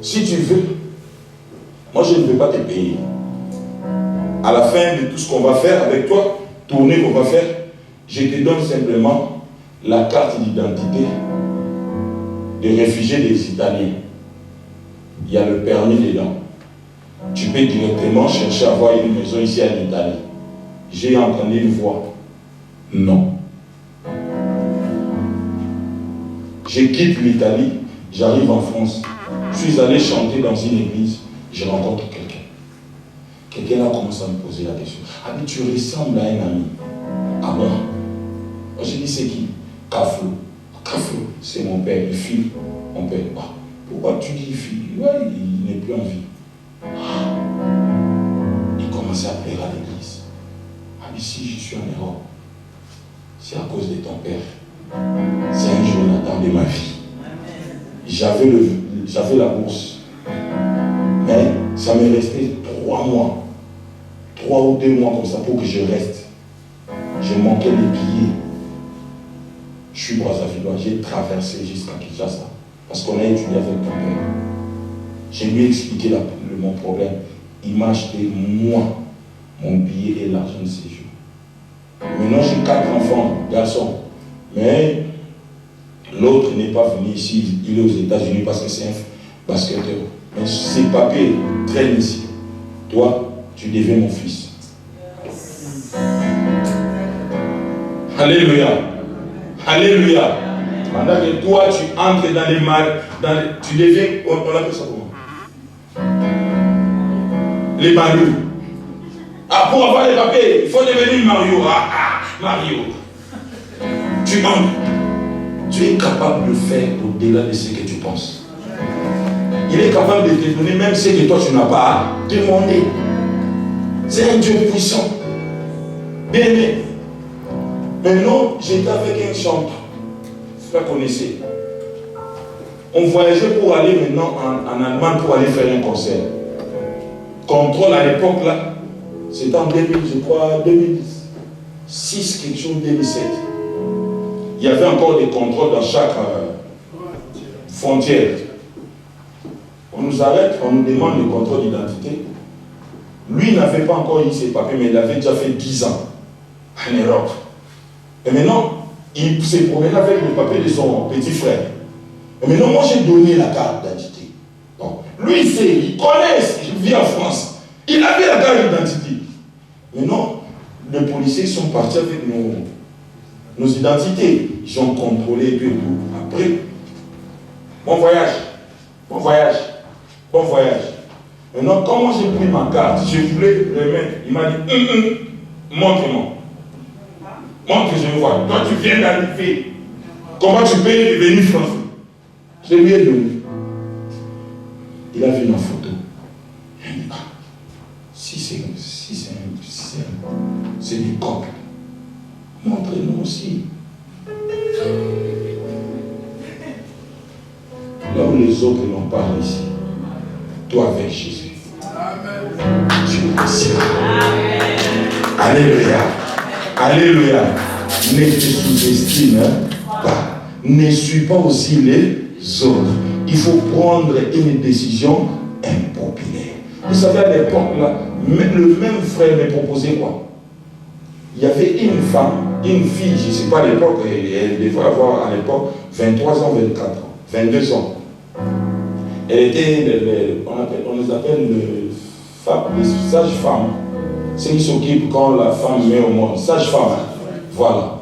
si tu veux, moi je ne vais pas te payer. À la fin de tout ce qu'on va faire avec toi, tournée qu'on va faire, je te donne simplement la carte d'identité des réfugiés des Italiens. Il y a le permis dedans. Tu peux directement chercher à avoir une maison ici en Italie. J'ai entendu une voix. Non. Je quitte l'Italie, j'arrive en France. Je suis allé chanter dans une église, je rencontre quelqu'un. Quelqu'un a commencé à me poser la question. Ah mais tu ressembles à un ami. Ah bon? J'ai dit c'est qui? Kaflo. Kaflo, c'est mon père, le fils. Mon père. Ah, pourquoi tu dis fils? Ouais, il n'est plus en vie. Ah. Il commençait à pleurer à l'église. Ah mais si je suis en erreur, c'est à cause de ton père. C'est un Jonathan de ma vie. J'avais la bourse. Mais ça me restait 3 mois. 3 ou 2 mois comme ça pour que je reste. Je manquais les billets. Je suis Brazzavillois, j'ai traversé jusqu'à Kinshasa. Parce qu'on a étudié avec ton père. J'ai lui expliqué mon problème. Il m'a acheté, moi, mon billet et l'argent de séjour. Maintenant, j'ai 4 enfants, garçons. Mais l'autre n'est pas venu ici. Il est aux États-Unis parce que c'est un basketteur. Mais ses papiers traînent ici. Toi, tu deviens mon fils. Alléluia. Alléluia. Pendant que toi, tu entres dans les mal, tu deviens, on appelle ça comment? Les Mario. Ah, pour avoir les papiers, il faut devenir Mario. Mario. Tu entres. Tu es capable de faire au-delà de ce que tu penses. Il est capable de te donner même ce que toi tu n'as pas demandé. C'est un Dieu puissant. Bien aimé. Maintenant, j'étais avec un chanteur. Vous la connaissez. On voyageait pour aller maintenant en Allemagne pour aller faire un concert. Contrôle à l'époque là, c'était en 2000, je crois, 2006, quelque chose, 2007. Il y avait encore des contrôles dans chaque frontière. On nous arrête, on nous demande le contrôle d'identité. Lui n'avait pas encore eu ses papiers, mais il avait déjà fait 10 ans en Europe. Et maintenant, il s'est promené avec le papier de son petit frère. Et maintenant, moi j'ai donné la carte d'identité. Donc, lui il sait, il connaît, il vit en France. Il avait la carte d'identité. Maintenant, les policiers sont partis avec nos identités. Ils ont contrôlé et tout. Après, bon voyage. Bon voyage. Bon voyage. Maintenant, comment j'ai pris ma carte, je voulais le mettre. Il m'a dit, montre-moi. Montre que je me vois. Toi, tu viens d'arriver. Comment tu peux devenir français? Je lui ai donné. Il a vu ma photo. Il m'a dit, si c'est du couple, montrez-nous aussi. Là où les autres n'ont pas réussi, toi avec Jésus, tu réussiras. Alléluia. Alléluia. Ne te sous-estime pas. Ne suis pas aussi les autres. Il faut prendre une décision impopulaire. Vous savez, à l'époque, là, le même frère me proposait quoi? Il y avait une femme, une fille, je ne sais pas à l'époque, elle devait avoir à l'époque 23 ans, 24 ans, 22 ans. Elle était, on les appelle les sages-femmes. Ceux qui s'occupent quand la femme met au monde. Sage-femme. Voilà.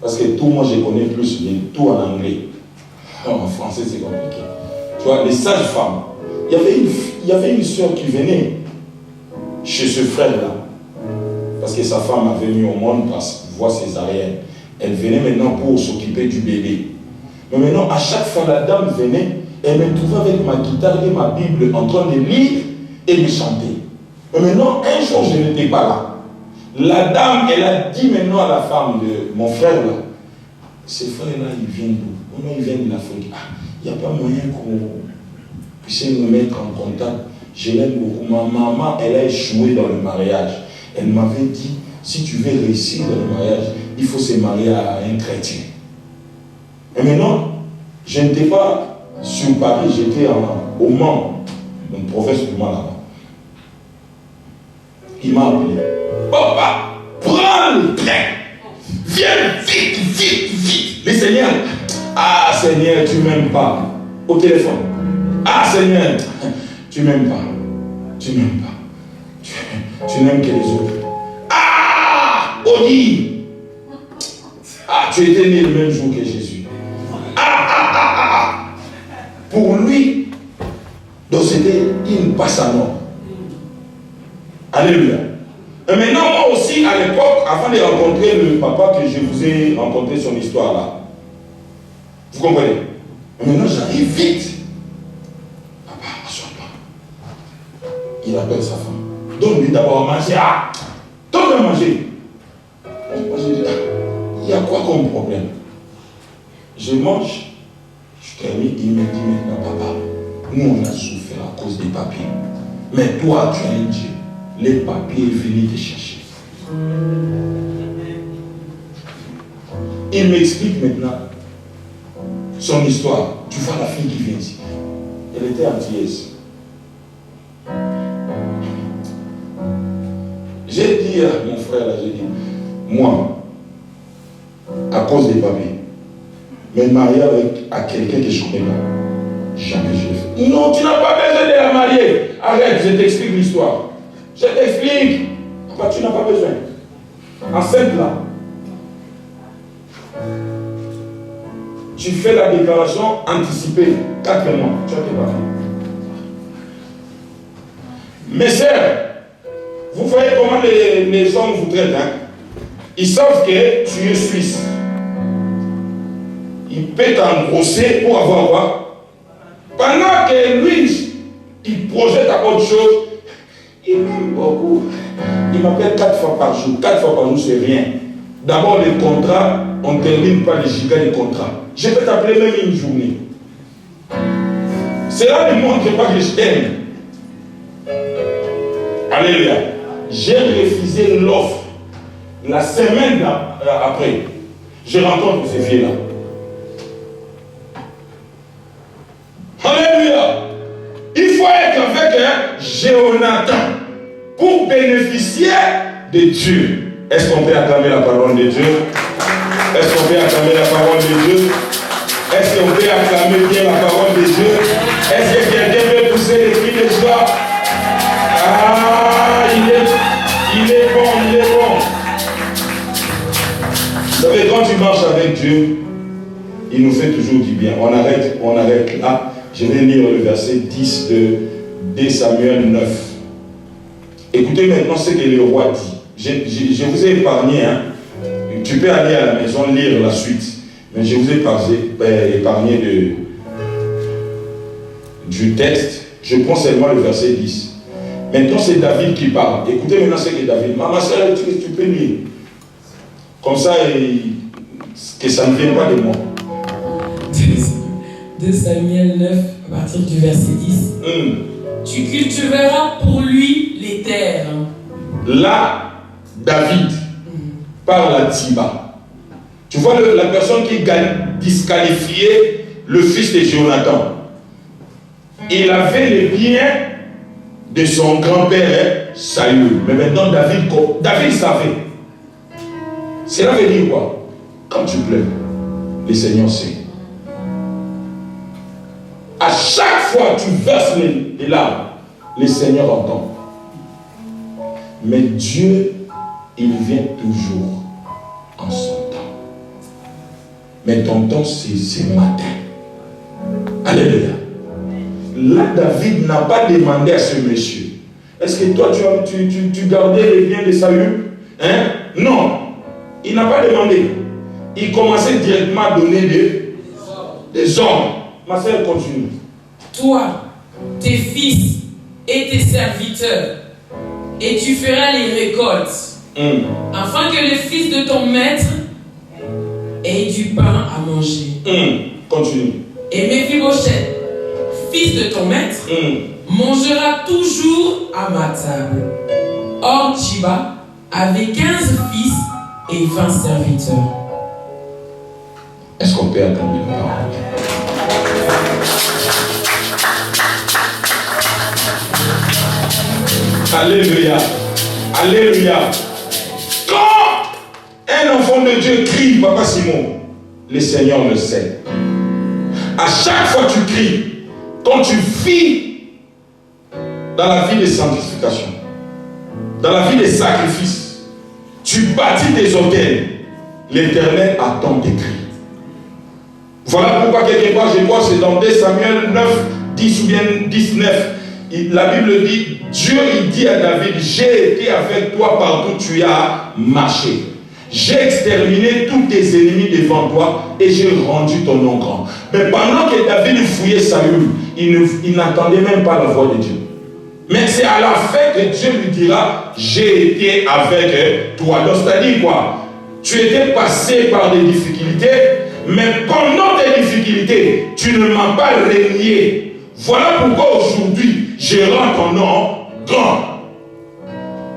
Parce que tout, moi, je connais plus tout en anglais. En français, c'est compliqué. Tu vois, les sages-femmes. Il y avait une soeur qui venait chez ce frère-là. Parce que sa femme avait mis au monde par voie césarienne. Elle venait maintenant pour s'occuper du bébé. Mais maintenant, à chaque fois, la dame venait, elle me trouvait avec ma guitare et ma Bible en train de lire et de chanter. Mais maintenant, un jour, je n'étais pas là. La dame, elle a dit maintenant à la femme de mon frère là, ce frère-là, il vient d'où? Non, il vient de l'Afrique. Ah, il n'y a pas moyen qu'on puisse nous mettre en contact. Je l'aime beaucoup. Ma maman, elle a échoué dans le mariage. Elle m'avait dit, si tu veux réussir dans le mariage, il faut se marier à un chrétien. Et maintenant, je n'étais pas sur Paris, j'étais au Mans, une province du Mans là-bas. Il m'a appelé. Papa, prends le train. Viens vite, vite, vite. Mais Seigneur, ah Seigneur, tu ne m'aimes pas. Au téléphone. Ah Seigneur, tu ne m'aimes pas. Tu n'aimes pas. Tu n'aimes que les autres. Ah, Odi. Ah, tu étais né le même jour que Jésus. Pour lui, donc c'était une passe à mort. Alléluia. Et maintenant, moi aussi, à l'époque, avant de rencontrer le papa que je vous ai rencontré son histoire là, vous comprenez? Et maintenant, j'arrive vite. Papa, assois-toi. Il appelle sa femme. Donne-lui d'abord à manger. Ah, donne-lui à manger. Moi, je dis, il y a quoi comme problème? Je mange. Je termine, il me dit maintenant, papa, nous on a souffert à cause des papiers. Mais toi, tu as un Dieu. Les papiers viennent te chercher. Il m'explique maintenant son histoire. Tu vois la fille qui vient ici. Elle était antillaise. J'ai dit à mon frère, là, j'ai dit, moi, à cause des papiers, me marier avec quelqu'un que je ne connais pas. Jamais je le fais. Non, tu n'as pas besoin de la marier. Arrête, je t'explique l'histoire. Je t'explique. Papa, tu n'as pas besoin. Enceinte là. Tu fais la déclaration anticipée. 4 mois. Tu as tes papiers. Mes sœurs, vous voyez comment les hommes vous traitent. Hein? Ils savent que tu es suisse. Il peut t'engrosser pour avoir quoi? Pendant que lui, il projette à autre chose, il m'aime beaucoup. Il m'appelle 4 fois par jour. 4 fois par jour, c'est rien. D'abord, les contrats, on ne termine pas les gigas des contrats. Je peux t'appeler même une journée. Cela ne montre pas que je t'aime. Alléluia. J'ai refusé l'offre. La semaine après, je rencontre ces filles-là. Alléluia. Il faut être avec Jonathan pour bénéficier de Dieu. Est-ce qu'on peut acclamer la parole de Dieu? Est-ce qu'on peut acclamer la parole de Dieu? Est-ce qu'on peut acclamer bien la parole de Dieu? Est-ce que quelqu'un peut pousser les cris de joie? Ah, il est bon, il est bon. Vous savez, quand tu marches avec Dieu, il nous fait toujours du bien. On arrête là. Je vais lire le verset 10 de 2 Samuel 9. Écoutez maintenant ce que le roi dit. Je vous ai épargné. Hein. Tu peux aller à la maison lire la suite. Mais je vous ai épargné du texte. Je prends seulement le verset 10. Maintenant, c'est David qui parle. Écoutez maintenant ce que David. Ma soeur, tu peux lire. Comme ça, que ça ne vienne pas de moi. 2 Samuel 9, à partir du verset 10. Tu cultiveras pour lui les terres. Là, David parle à Tiba. Tu vois la personne qui disqualifiait le fils de Jonathan. Il avait les biens de son grand-père Saül. Mais maintenant, David savait. Cela veut dire quoi? Quand tu pleures, le Seigneur sait. À chaque fois que tu verses les larmes, le Seigneur entend. Mais Dieu, il vient toujours en son temps. Mais ton temps, c'est matin. Alléluia. Là, David n'a pas demandé à ce monsieur. Est-ce que toi, tu gardais les biens de Saül? Hein? Non. Il n'a pas demandé. Il commençait directement à donner des hommes. Ma sœur continue. Toi, tes fils et tes serviteurs, et tu feras les récoltes, afin que le fils de ton maître ait du pain à manger. Continue. Et Méphibosheth, fils de ton maître, mangera toujours à ma table. Or, Tchiba avait 15 fils et 20 serviteurs. Est-ce qu'on peut attendre une parole? Alléluia. Alléluia. Quand un enfant de Dieu crie, Papa Simon, le Seigneur le sait. À chaque fois que tu cries, quand tu vis dans la vie de sanctification, dans la vie de sacrifice, tu bâtis des autels, l'Éternel attend tes cris. Voilà pourquoi quelque part, je crois, c'est dans 2 Samuel 9, 10 ou bien 19, la Bible dit, Dieu il dit à David, j'ai été avec toi partout où tu as marché. J'ai exterminé tous tes ennemis devant toi et j'ai rendu ton nom grand. Mais pendant que David fouillait Saül, il n'entendait même pas la voix de Dieu. Mais c'est à la fin que Dieu lui dira, j'ai été avec toi. Donc c'est-à-dire quoi? Tu étais passé par des difficultés, mais pendant tes difficultés, tu ne m'as pas renié. Voilà pourquoi aujourd'hui, je rends ton nom grand.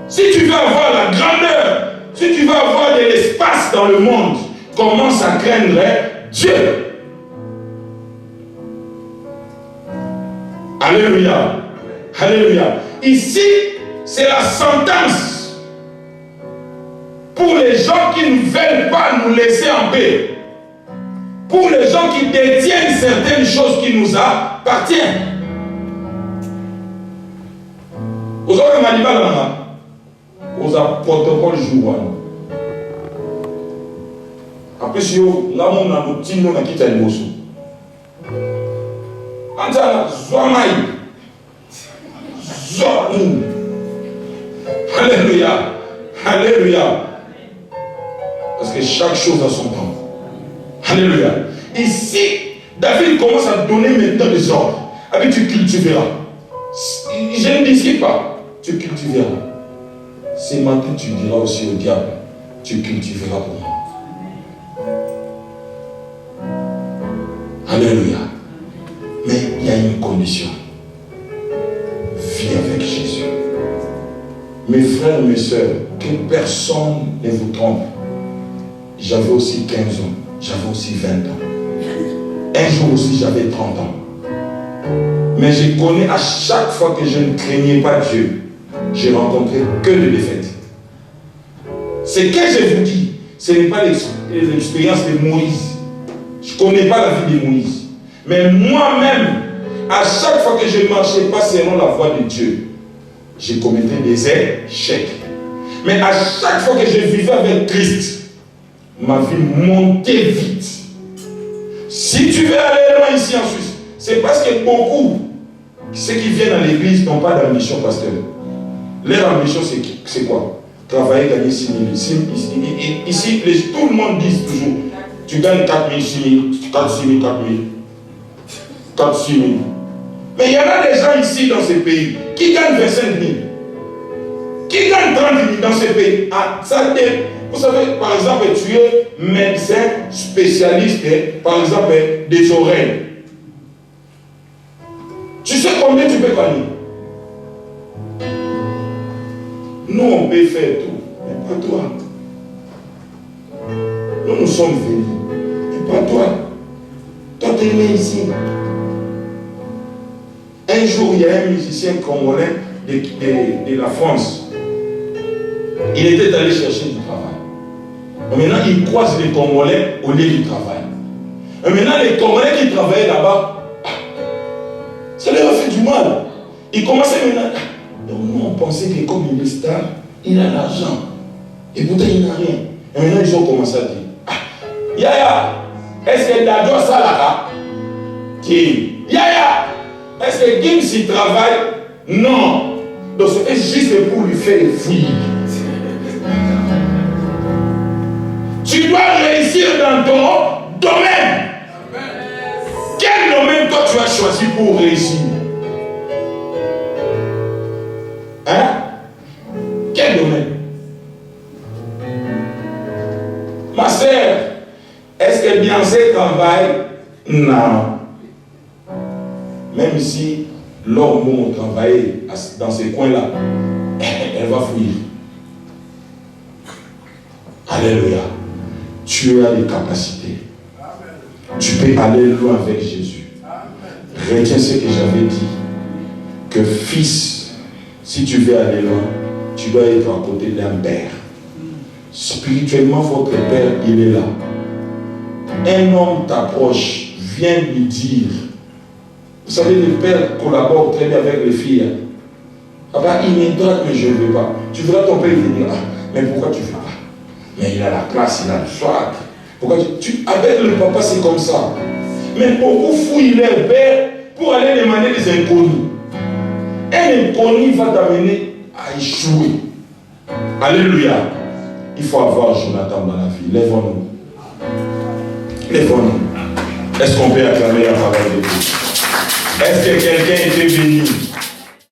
Si tu veux avoir la grandeur, si tu veux avoir de l'espace dans le monde, commence à craindre Dieu. Alléluia. Alléluia. Ici, c'est la sentence pour les gens qui ne veulent pas nous laisser en paix. Pour les gens qui détiennent certaines choses qui nous appartiennent. Vous avez un animal là-bas. Vous avez un protocole jour. Après, si vous avez un petit nom qui est un bosso. Antana, Zoamaï. Zoamou. Alléluia. Alléluia. Parce que chaque chose a son temps. Alléluia. Ici, David commence à donner maintenant des ordres. Avec tu cultiveras. Je ne discute pas. Tu cultiveras. Ce matin, tu diras aussi au diable, tu cultiveras pour moi. Alléluia. Mais il y a une condition. Vis avec Jésus. Mes frères, mes soeurs, que personne ne vous trompe. J'avais aussi 15 ans. J'avais aussi 20 ans. Un jour aussi, j'avais 30 ans. Mais je connais à chaque fois que je ne craignais pas Dieu, j'ai rencontré que des défaites. Ce que je vous dis, ce n'est pas l'expérience de Moïse. Je ne connais pas la vie de Moïse. Mais moi-même, à chaque fois que je ne marchais pas selon la voie de Dieu, j'ai commis des échecs. Mais à chaque fois que je vivais avec Christ, ma vie montait vite. Si tu veux aller loin ici en Suisse, c'est parce que beaucoup, ceux qui viennent à l'église n'ont pas d'ambition, pasteur. Leur ambition, c'est quoi? Travailler, gagner 6 000. Ici, tout le monde dit toujours, tu gagnes 4 000, 6 000, 4 6 000, 4 000. 4 6 000. Mais il y en a des gens ici dans ce pays qui gagnent 25 000. Qui gagnent 30 000 dans ce pays. Ah, ça, vous savez, par exemple, tu es médecin spécialiste, par exemple, des oreilles. Tu sais combien tu peux gagner? Nous, on peut faire tout, mais pas toi. Nous sommes venus, mais pas toi. Toi, tu es né ici. Un jour, il y a un musicien congolais de la France. Il était allé chercher du travail. Et maintenant, il croise les Congolais au lieu du travail. Et maintenant, les Congolais qui travaillaient là-bas, ça leur a fait du mal. Ils commençaient maintenant. Donc nous, on pensait que comme il est star, il a l'argent. Et pourtant, il n'a rien. Et maintenant, ils ont commencé à dire, Yaya, est-ce que Dado Salaka? Yaya, est-ce que Gims il travaille? Non. Donc c'est juste pour lui faire fuir. Tu dois réussir dans ton domaine. Quel domaine toi tu as choisi pour réussir? Hein? Quel domaine? Ma sœur, est-ce que Beyoncé travaille? Non. Même si l'homme vont travailler dans ces coins-là, elle va fuir. Alléluia. Tu as les capacités. Tu peux aller loin avec Jésus. Retiens ce que j'avais dit. Que fils, si tu veux aller loin, tu dois être à côté d'un père. Spirituellement, votre père, il est là. Un homme t'approche, vient lui dire. Vous savez, le père collabore très bien avec les filles. Ah bah, il me drague, mais je ne veux pas. Tu verras ton père, il te dire, ah, mais pourquoi tu ne veux pas? Mais il a la classe, il a le swag. Pourquoi avec le papa, c'est comme ça. Mais beaucoup fouillent leur père pour aller demander des inconnus. Un inconnu va t'amener à échouer. Alléluia. Il faut avoir Jonathan dans la vie. Lèvons-nous. Lèvons-nous. Est-ce qu'on peut acclamer la parole de Dieu? Est-ce que quelqu'un était béni?